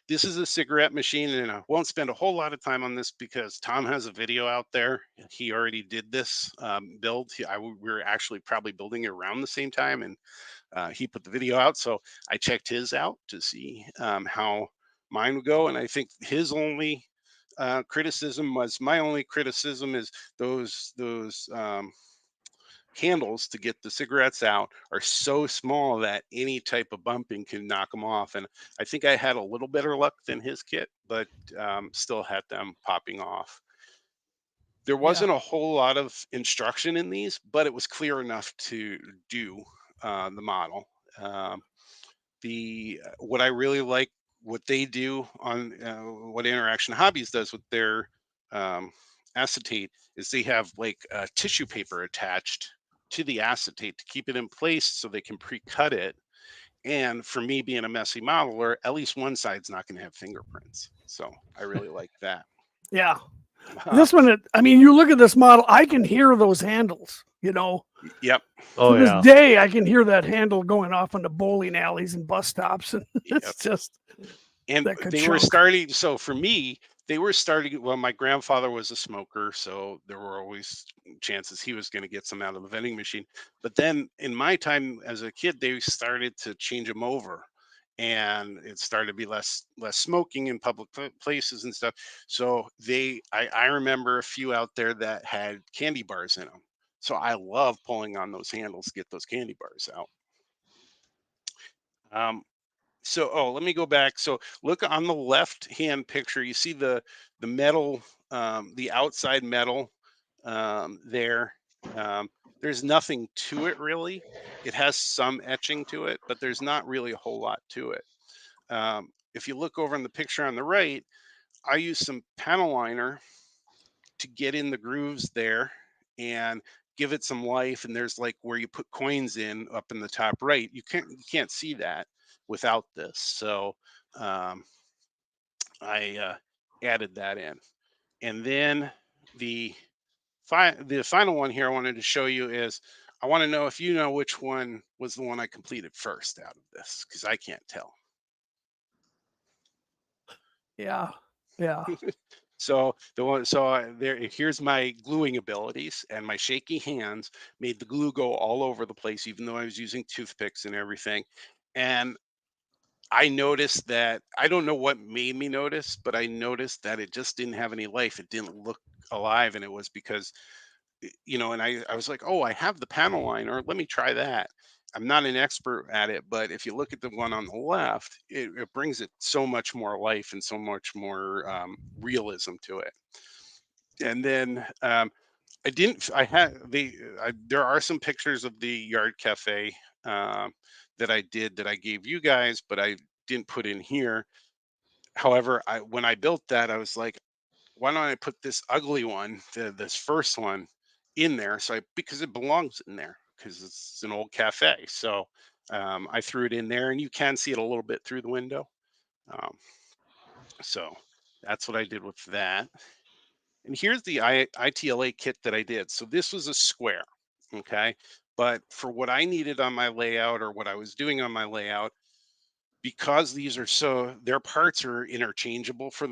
This is a cigarette machine, and I won't spend a whole lot of time on this because Tom has a video out there. He already did this build. We were actually probably building it around the same time, and he put the video out. So I checked his out to see how mine would go, and I think his only criticism was my only criticism is those handles to get the cigarettes out are so small that any type of bumping can knock them off. And I think I had a little better luck than his kit, but still had them popping off. There wasn't a whole lot of instruction in these, but it was clear enough to do the model. What I really like what they do on what Interaction Hobbies does with their um, acetate is they have like tissue paper attached to the acetate to keep it in place so they can pre-cut it. And for me being a messy modeler, at least one side's not going to have fingerprints. So I really like that. Yeah. This one, I mean, you look at this model, I can hear those handles, you know. Yep. Oh, to this yeah. day, I can hear that handle going off into bowling alleys and bus stops. And it's just, And that could they were choke. starting, so for me, they were starting, well, my grandfather was a smoker, so there were always chances he was going to get some out of the vending machine. But then in my time as a kid, they started to change them over, and it started to be less smoking in public places and stuff. So I remember a few out there that had candy bars in them. So I love pulling on those handles to get those candy bars out. So, oh, let me go back. So look on the left hand picture, you see the metal, the outside metal there. There's nothing to it really. It has some etching to it, but there's not really a whole lot to it. If you look over in the picture on the right, I use some panel liner to get in the grooves there and give it some life. And there's like where you put coins in up in the top right. You can't see that without this. So um, I added that in. And then the the final one here I wanted to show you is I want to know if you know which one was the one I completed first out of this because I can't tell. Yeah. Yeah. So here's my gluing abilities, and my shaky hands made the glue go all over the place, even though I was using toothpicks and everything. And I noticed that I don't know what made me notice, but I noticed that it just didn't have any life. It didn't look alive, and it was because and I was like, oh, I have the panel liner. Let me try that. I'm not an expert at it, but if you look at the one on the left, it brings it so much more life and so much more realism to it. And then I didn't. I had there are some pictures of the yard cafe um, that I did that I gave you guys, but I didn't put in here. However, when I built that, I was like, why don't I put this ugly one, this first one, in there? So because it belongs in there because it's an old cafe. So I threw it in there, and you can see it a little bit through the window. Um, so that's what I did with that. And here's the ITLA kit that I did. So this was a square, okay? But for what I needed on my layout or what I was doing on my layout, because these are their parts are interchangeable for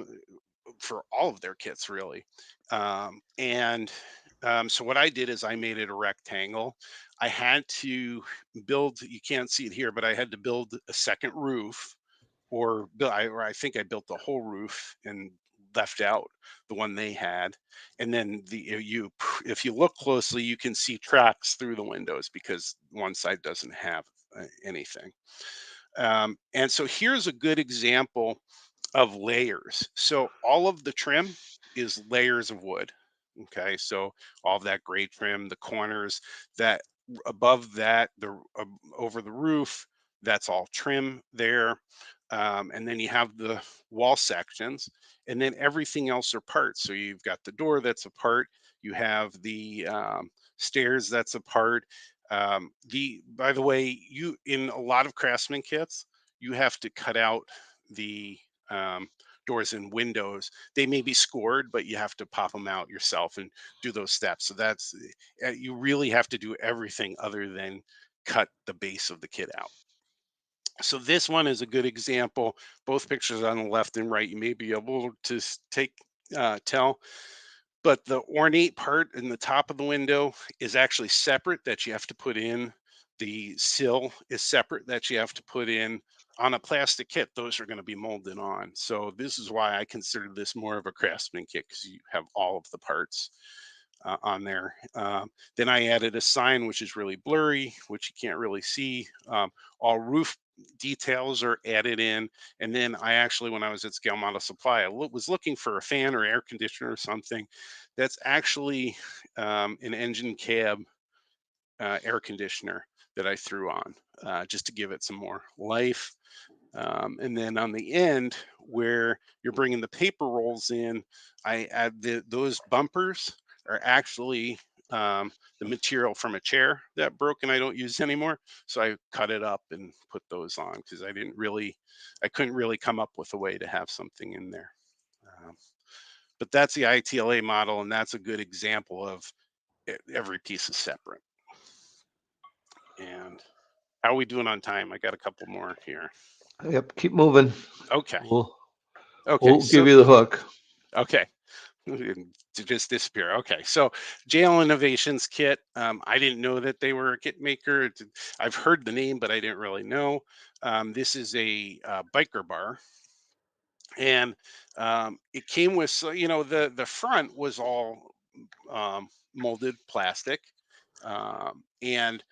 all of their kits really. So what I did is I made it a rectangle. I had to build, you can't see it here, but I had to build a second roof or I think I built the whole roof and left out the one they had. And then if you look closely, you can see tracks through the windows because one side doesn't have anything. And so here's a good example of layers. So all of the trim is layers of wood. Okay, so all of that gray trim, the corners, that above that, over the roof, that's all trim there. And then you have the wall sections, and then everything else are parts. So you've got the door that's a part. You have the stairs that's a part. By the way, you in a lot of Craftsman kits, you have to cut out the um, doors and windows. They may be scored, but you have to pop them out yourself and do those steps. So that's you really have to do everything other than cut the base of the kit out. So this one is a good example. Both pictures on the left and right, you may be able to tell, but the ornate part in the top of the window is actually separate that you have to put in. The sill is separate that you have to put in. On a plastic kit, those are going to be molded on. So this is why I consider this more of a Craftsman kit, because you have all of the parts on there. Then I added a sign, which is really blurry, which you can't really see. All roof details are added in. And then I actually, when I was at Scale Model Supply, I was looking for a fan or air conditioner or something that's actually an engine cab air conditioner that I threw on just to give it some more life. And then on the end, where you're bringing the paper rolls in, I add those bumpers are actually the material from a chair that broke and I don't use anymore. So I cut it up and put those on because I couldn't really come up with a way to have something in there. But that's the ITLA model, and that's a good example of every piece is separate. And how are we doing on time? I got a couple more here. Yep, keep moving. Okay. We'll, Okay. we'll give you the hook. Okay. To just disappear. Okay, so JL Innovations kit. I didn't know that they were a kit maker. I've heard the name, but I didn't really know. This is a biker bar, and it came with, so the front was all molded plastic, and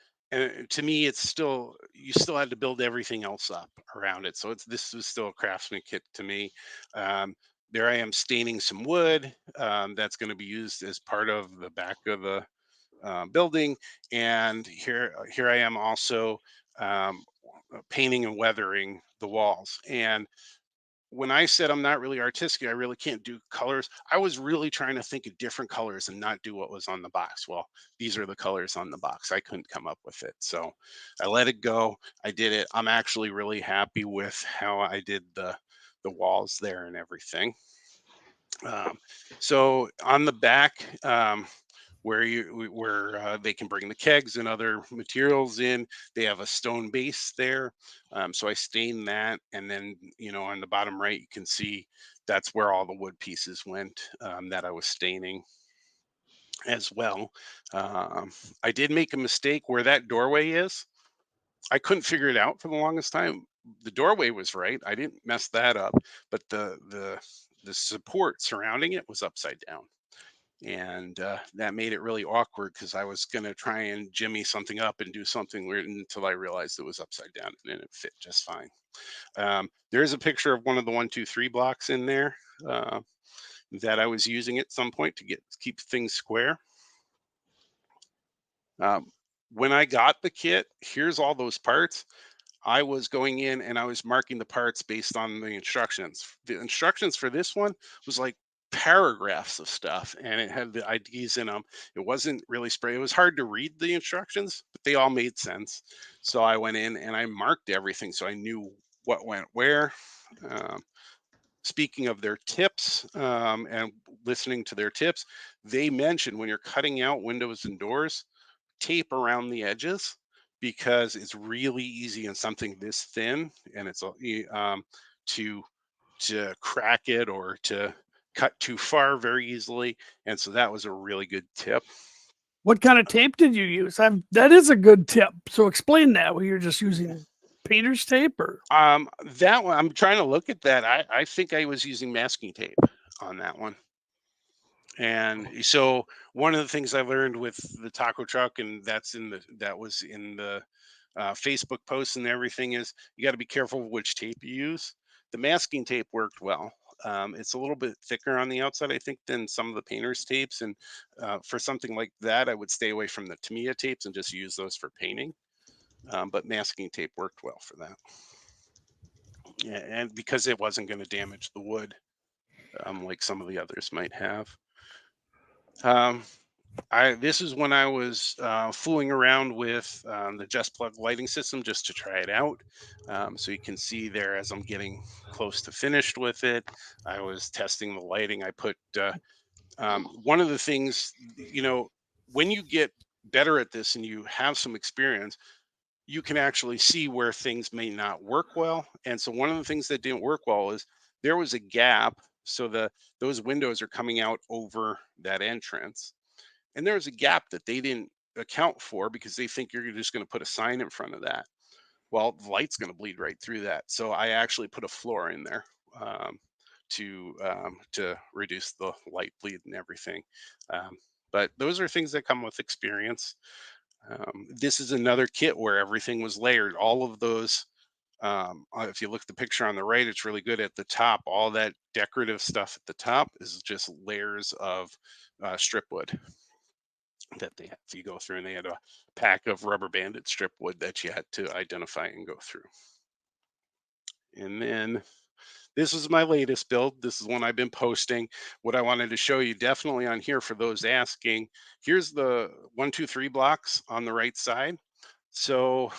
to me, it's still, you still had to build everything else up around it. So this was still a Craftsman kit to me. Um, there I am staining some wood that's going to be used as part of the back of the building, and here I am also painting and weathering the walls. And when I said I'm not really artistic, I really can't do colors, I was really trying to think of different colors and not do what was on the box. Well, these are the colors on the box. I couldn't come up with it. So I let it go. I did it. I'm actually really happy with how I did the walls there and everything. So on the back, where they can bring the kegs and other materials in, they have a stone base there. So I stain that, and then on the bottom right you can see that's where all the wood pieces went that I was staining as well. I did make a mistake where that doorway is. I couldn't figure it out for the longest time. The doorway was right. I didn't mess that up, but the support surrounding it was upside down, and that made it really awkward because I was going to try and jimmy something up and do something weird until I realized it was upside down, and then it fit just fine. There's a picture of one of the 1, 2, 3 blocks in there that I was using at some point to keep things square. When I got the kit, here's all those parts. I was going in and I was marking the parts based on the instructions. The instructions for this one was like paragraphs of stuff, and it had the IDs in them. It wasn't really spray. It was hard to read the instructions, but they all made sense. So I went in and I marked everything so I knew what went where. Um, Speaking of their tips and listening to their tips, they mentioned when you're cutting out windows and doors, tape around the edges, because it's really easy in something this thin, and it's to crack it or to cut too far very easily. And so that was a really good tip. What kind of tape did you use? That is a good tip. So explain that. Where you're just using painter's tape, or That one, I'm trying to look at that. I think I was using masking tape on that one. And so one of the things I learned with the taco truck, and that was in the Facebook posts and everything, is you got to be careful which tape you use. The masking tape worked well. It's a little bit thicker on the outside, I think, than some of the painter's tapes. And for something like that, I would stay away from the Tamiya tapes and just use those for painting. But masking tape worked well for that. Yeah, and because it wasn't going to damage the wood, like some of the others might have. Um, this is when I was fooling around with the Just Plug lighting system just to try it out. So you can see there as I'm getting close to finished with it, I was testing the lighting. I put one of the things, when you get better at this and you have some experience, you can actually see where things may not work well. And so one of the things that didn't work well is there was a gap. So those windows are coming out over that entrance, and there's a gap that they didn't account for because they think you're just going to put a sign in front of that. Well, the light's going to bleed right through that. So I actually put a floor in there um, to reduce the light bleed and everything. Um, but those are things that come with experience. This is another kit where everything was layered. All of those, if you look at the picture on the right, it's really good at the top. All that decorative stuff at the top is just layers of strip wood that they had to go through, and they had a pack of rubber banded strip wood that you had to identify and go through. And then this is my latest build. This is one I've been posting. What I wanted to show you definitely on here for those asking, here's the 1, 2, 3 blocks on the right side. So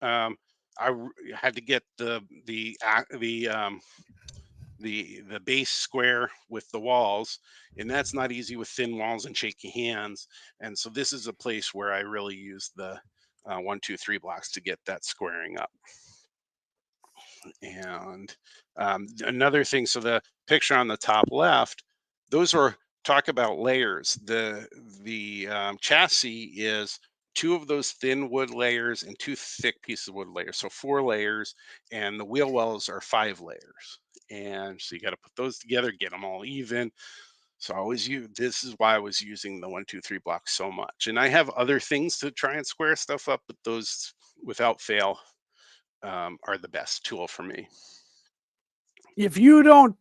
had to get the base square with the walls, and that's not easy with thin walls and shaky hands. And so this is a place where I really use the 1, 2, 3 blocks to get that squaring up. And another thing, so the picture on the top left, those are, talk about layers. The chassis is 2 of those thin wood layers and 2 thick pieces of wood layers, so 4 layers, and the wheel wells are 5 layers. And so you got to put those together, get them all even. So I always use, this is why I was using the 1, 2, 3 blocks so much. And I have other things to try and square stuff up, but those, without fail, are the best tool for me. If you don't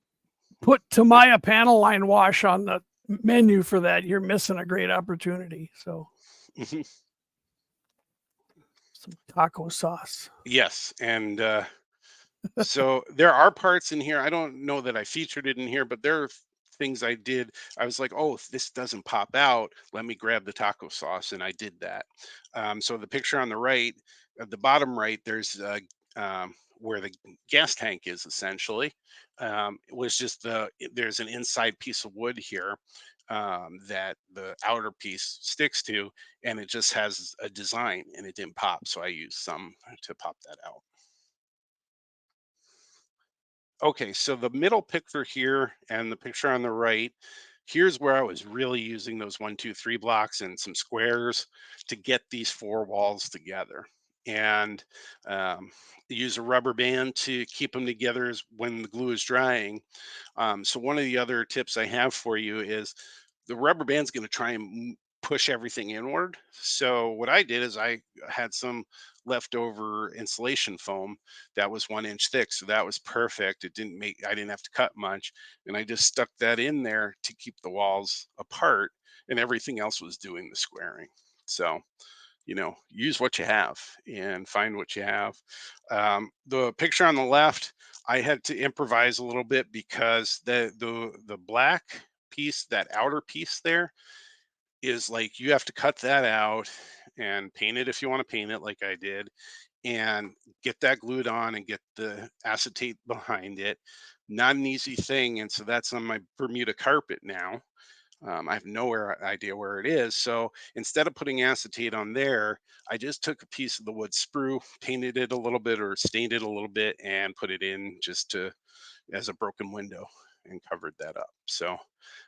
put Tamiya panel line wash on the menu for that, you're missing a great opportunity. So Mhm. some taco sauce. Yes, and so there are parts in here. I don't know that I featured it in here, but there are things I did. I was like, oh, if this doesn't pop out, let me grab the taco sauce, and I did that. So the picture on the right, at the bottom right, there's where the gas tank is essentially. It was just there's an inside piece of wood here that the outer piece sticks to, and it just has a design, and it didn't pop, so I used some to pop that out. Okay, so the middle picture here and the picture on the right, here's where I was really using those 1, 2, 3 blocks and some squares to get these 4 walls together. And use a rubber band to keep them together when the glue is drying. So one of the other tips I have for you is the rubber band's going to try and push everything inward. So what I did is I had some leftover insulation foam that was 1 inch thick. So that was perfect. I didn't have to cut much. And I just stuck that in there to keep the walls apart, and everything else was doing the squaring. So, use what you have and find what you have. The picture on the left, I had to improvise a little bit because the black piece, that outer piece there, is like you have to cut that out and paint it if you want to paint it like I did, and get that glued on and get the acetate behind it. Not an easy thing. And so that's on my Bermuda carpet now. I have idea where it is. So instead of putting acetate on there, I just took a piece of the wood sprue, painted it a little bit or stained it a little bit, and put it in just as a broken window and covered that up. So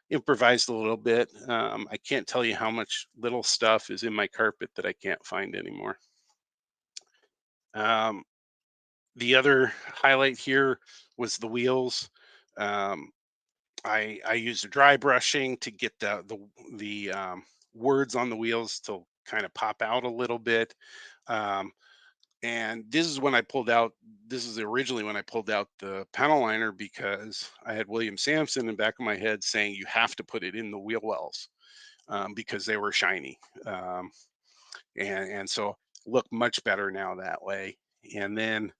improvised a little bit. I can't tell you how much little stuff is in my carpet that I can't find anymore. The other highlight here was the wheels. I used a dry brushing to get the words on the wheels to kind of pop out a little bit. Um, And this is when I pulled out. This is originally when I pulled out the panel liner, because I had William Sampson in the back of my head saying you have to put it in the wheel wells, because they were shiny, and so look much better now that way. And then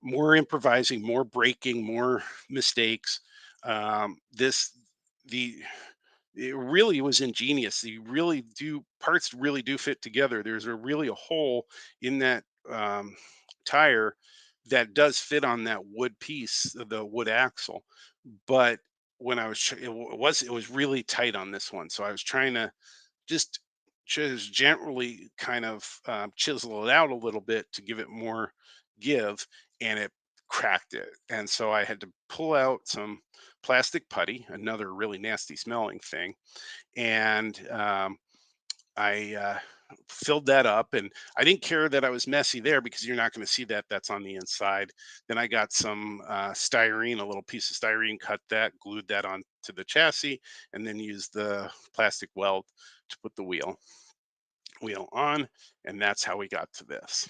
more improvising, more breaking, more mistakes. This the It really was ingenious. Parts really do fit together. There's really a hole in that tire that does fit on that wood piece, the wood axle. But when I was, it was really tight on this one. So I was trying to just just gently kind of chisel it out a little bit to give it more give, and it cracked it. And so I had to pull out some plastic putty, another really nasty smelling thing, and I filled that up. And I didn't care that I was messy there, because you're not going to see that. That's on the inside. Then I got some styrene, a little piece of styrene, cut that, glued that onto the chassis, and then used the plastic weld to put the wheel on. And that's how we got to this.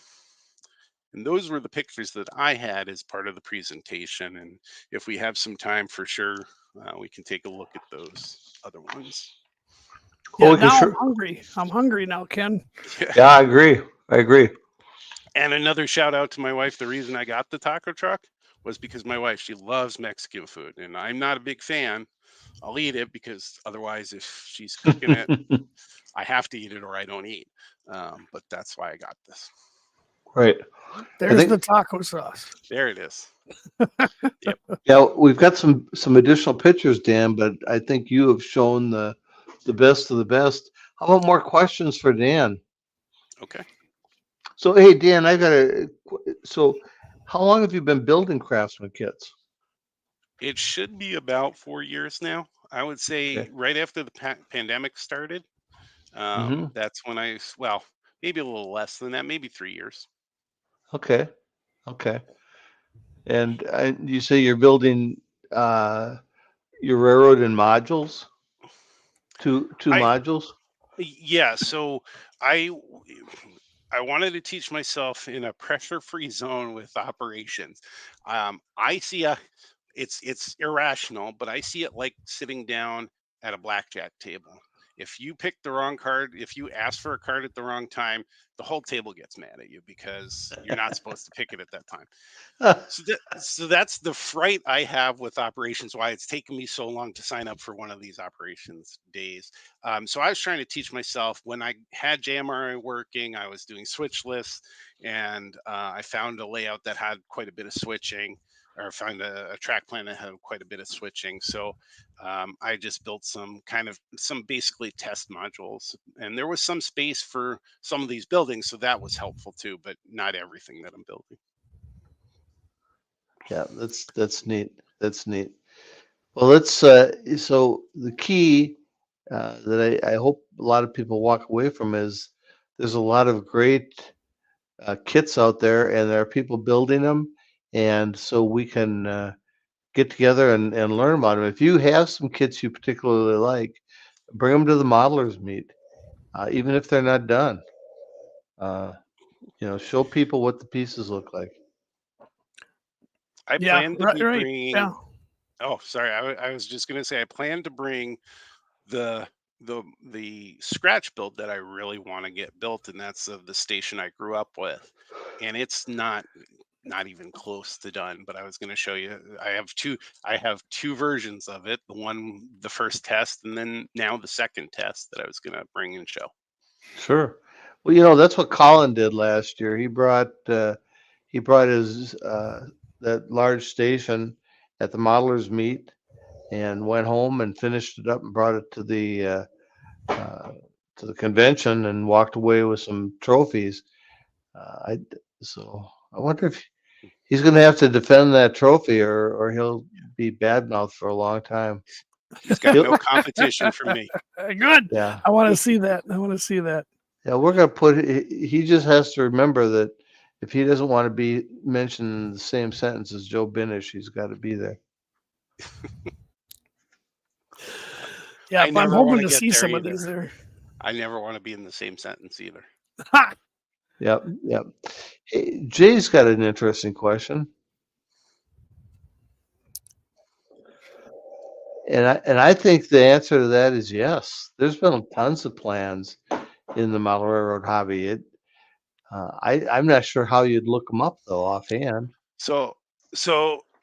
And those were the pictures that I had as part of the presentation. And if we have some time, for sure, we can take a look at those other ones. Yeah, we can now sure- I'm hungry. I'm hungry now, Ken. Yeah, I agree. And another shout out to my wife. The reason I got the taco truck was because my wife, she loves Mexican food, and I'm not a big fan. I'll eat it because otherwise, if she's cooking it, I have to eat it or I don't eat. But that's why I got this. Right. There's the taco sauce. There it is. Yeah, we've got some additional pictures, Dan, but I think you have shown the best of the best. How about more questions for Dan? Okay. So, hey, Dan, so how long have you been building Craftsman kits? It should be about 4 years now. I would say Okay. right after the pandemic started. That's when maybe a little less than that, maybe 3 years. Okay. And you say you're building your railroad in modules? Two modules? Yeah, so I wanted to teach myself in a pressure-free zone with operations. I see it's irrational, but I see it like sitting down at a blackjack table. If you pick the wrong card, if you ask for a card at the wrong time, the whole table gets mad at you because you're not supposed to pick it at that time. So that's the fright I have with operations, why it's taken me so long to sign up for one of these operations days. So I was trying to teach myself. When I had JMRI working, I was doing switch lists, and I found a layout that had quite a bit of switching, or found a track plan that had quite a bit of switching. So I just built some basically test modules, and there was some space for some of these buildings, so that was helpful too, but not everything that I'm building. Yeah, that's neat. That's neat. Well, let's so the key that I hope a lot of people walk away from is there's a lot of great kits out there, and there are people building them, and so we can get together and learn about them. If you have some kits you particularly like, bring them to the modelers meet, even if they're not done. Show people what the pieces look like. I plan to be bringing. Yeah. Oh, sorry. I was just gonna say I plan to bring the scratch build that I really want to get built, and that's of the station I grew up with, and it's not even close to done. But I was going to show you. I have two versions of it. The first test, and then now the second test that I was going to bring and show. Sure. Well, that's what Colin did last year. He brought his that large station at the modelers meet, and went home and finished it up and brought it to the convention and walked away with some trophies. So I wonder if he's going to have to defend that trophy, or he'll be badmouthed for a long time. He's got no competition from me. Good. Yeah. I want to see that. Yeah, we're going to he just has to remember that if he doesn't want to be mentioned in the same sentence as Joe Binish, he's got to be there. Yeah, I'm hoping to see there some of either. these there. I never want to be in the same sentence either. Yep. Yep. Hey, Jay's got an interesting question. And I think the answer to that is yes. There's been tons of plans in the model railroad hobby. I'm not sure how you'd look them up though offhand. So,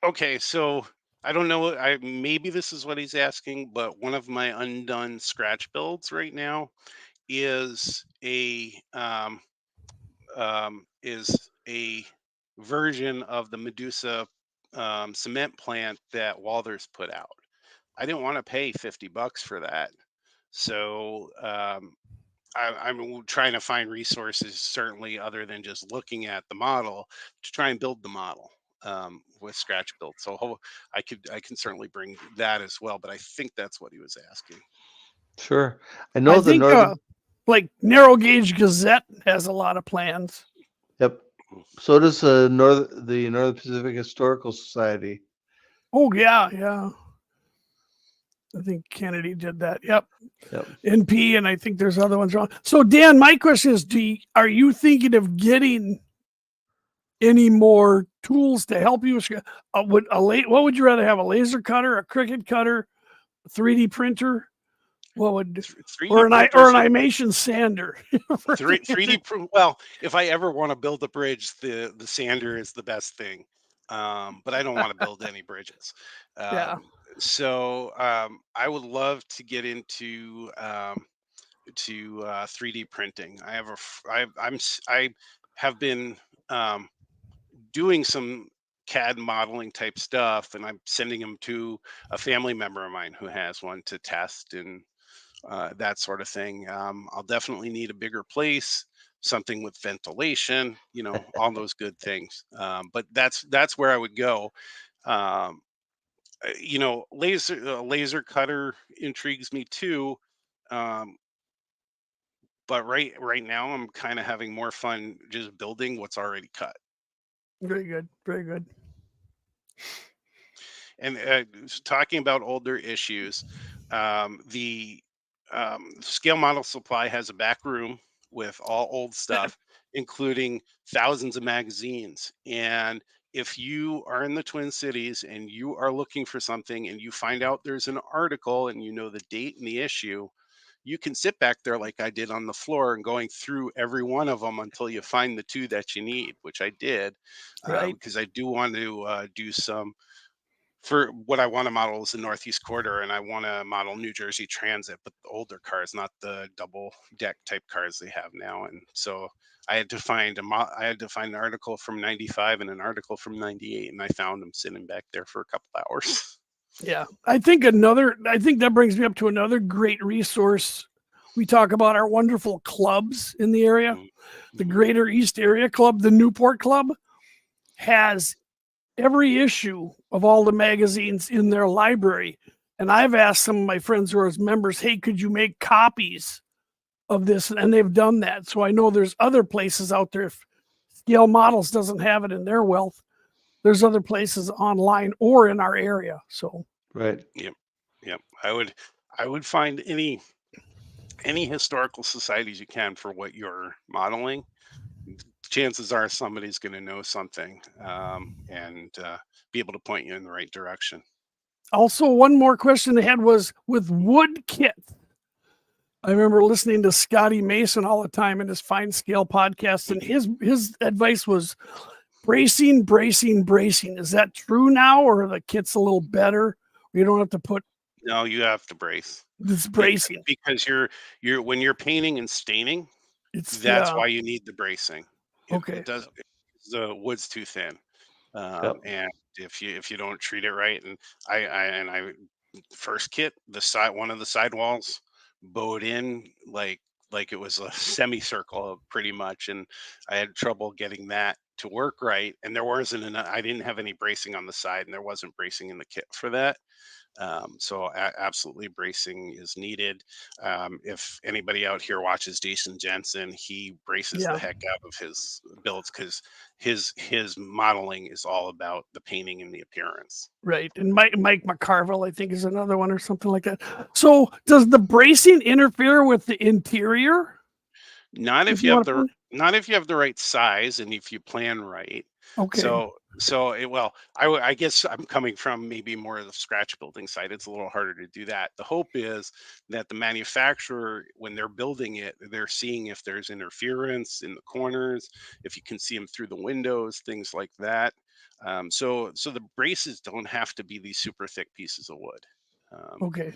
okay, so I don't know. Maybe this is what he's asking, but one of my undone scratch builds right now is is a version of the Medusa cement plant that Walters put out. I didn't want to pay $50 for that, so I'm trying to find resources, certainly other than just looking at the model, to try and build the model with scratch build. So I can certainly bring that as well. But I think that's what he was asking. Sure. I know I the think Northern. like Narrow Gauge Gazette has a lot of plans. Yep. So does the Northern Pacific Historical Society. Oh yeah, yeah. I think Kennedy did that. Yep. Yep. NP, and I think there's other ones wrong. So Dan, my question is, are you thinking of getting any more tools to help you? What would you rather have? A laser cutter, a Cricut cutter, a 3D printer? What would 3D or an printers are- animation sander? 3D. Well, if I ever want to build a bridge, the sander is the best thing. But I don't want to build any bridges. Yeah. So I would love to get into 3D printing. I have been doing some CAD modeling type stuff, and I'm sending them to a family member of mine who has one to test and that sort of thing. I'll definitely need a bigger place, something with ventilation, all those good things. But that's where I would go. Um, laser cutter intrigues me too. Um, but right now I'm kind of having more fun just building what's already cut. Very good. Very good. And talking about older issues, the scale model supply has a back room with all old stuff, including thousands of magazines. And if you are in the Twin Cities and you are looking for something and you find out there's an article and you know the date and the issue, you can sit back there like I did on the floor and going through every one of them until you find the two that you need, which I did, Right. because I do want to do some. For what I want to model is the Northeast Corridor, and I want to model New Jersey Transit, but the older cars, not the double deck type cars they have now. And so I had to find an article from '95 and an article from '98, and I found them sitting back there for a couple hours. Yeah. I think that brings me up to another great resource. We talk about our wonderful clubs in the area. The Greater East Area Club, the Newport Club, has every issue of all the magazines in their library. And I've asked some of my friends who are members, hey, could you make copies of this? And they've done that. So I know there's other places out there. If Scale Models doesn't have it in their wealth, there's other places online or in our area. So Right. Yep. I would find any historical societies you can for what you're modeling. Chances are somebody's going to know something and be able to point you in the right direction. also, one more question they had was with wood kits. I remember listening to Scotty Mason all the time in his Finescale podcast, and his advice was bracing. Is that true now, or are the kits a little better? You don't have to put. No, you have to brace. It's bracing because you're when you're painting and staining. That's why you need the bracing. Okay. It does. The wood's too thin, and if you don't treat it right, and I first kit one of the sidewalls bowed in like it was a semicircle pretty much, and I had trouble getting that to work right, and there wasn't I didn't have any bracing on the side, and there wasn't bracing in the kit for that. So absolutely bracing is needed. If anybody out here watches Jason Jensen, he braces the heck out of his builds because his modeling is all about the painting and the appearance. Right. And Mike McCarville, I think, is another one or something like that. So does the bracing interfere with the interior? Not if you have the Not if you have the right size and if you plan right. Okay. I guess I'm coming from maybe more of the scratch building side. It's a little harder to do that. The hope is that the manufacturer, when they're building it, they're seeing if there's interference in the corners, if you can see them through the windows, things like that. So the braces don't have to be these super thick pieces of wood. Okay.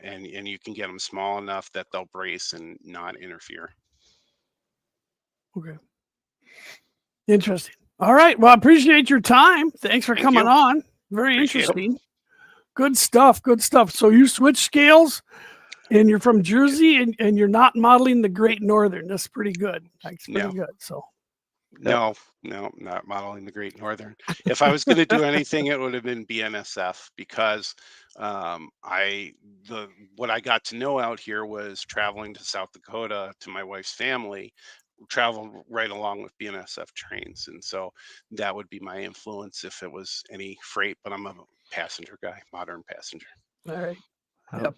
And you can get them small enough that they'll brace and not interfere. Okay. Interesting. All right. Well, I appreciate your time. Thanks for Thank coming you. on. Very Appreciate it. interesting. Good stuff. Good stuff. So you switch scales and you're from Jersey and you're not modeling the Great Northern. That's pretty good. That's pretty No. good. So No, not modeling the Great Northern. If I was going to do anything, it would have been BNSF because what I got to know out here was traveling to South Dakota to my wife's family, traveled right along with BNSF trains, and so that would be my influence if it was any freight. But I'm a passenger guy, modern passenger. all right. Yep.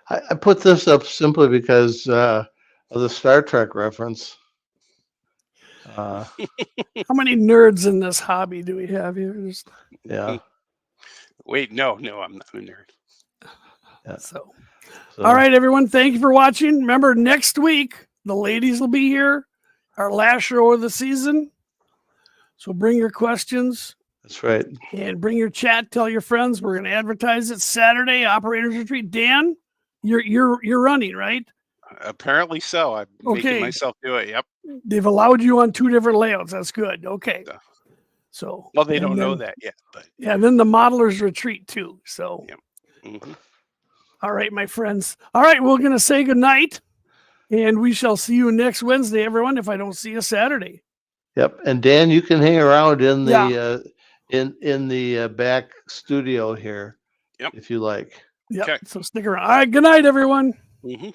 I put this up simply because of the Star Trek reference. How many nerds in this hobby do we have here? Yeah. Wait, no, I'm not a nerd. Yeah. So, So, all right, everyone. Thank you for watching. Remember, next week the ladies will be here, our last show of the season. So bring your questions that's right. and bring your chat. Tell your friends. We're going to advertise it Saturday. Operators Retreat. Dan, you're running, right? Apparently so. I'm making myself do it. Yep. They've allowed you on 2 different layouts. That's good. Okay. So well, they don't know that yet, but yeah. Then the modelers retreat too. So yep. Mm-hmm. All right, my friends. All right, we're gonna say good night, and we shall see you next Wednesday, everyone. If I don't see you Saturday. Yep. And Dan, you can hang around in the in the back studio here, if you like. Yep. Okay. So stick around. All right. Good night, everyone. Mm-hmm.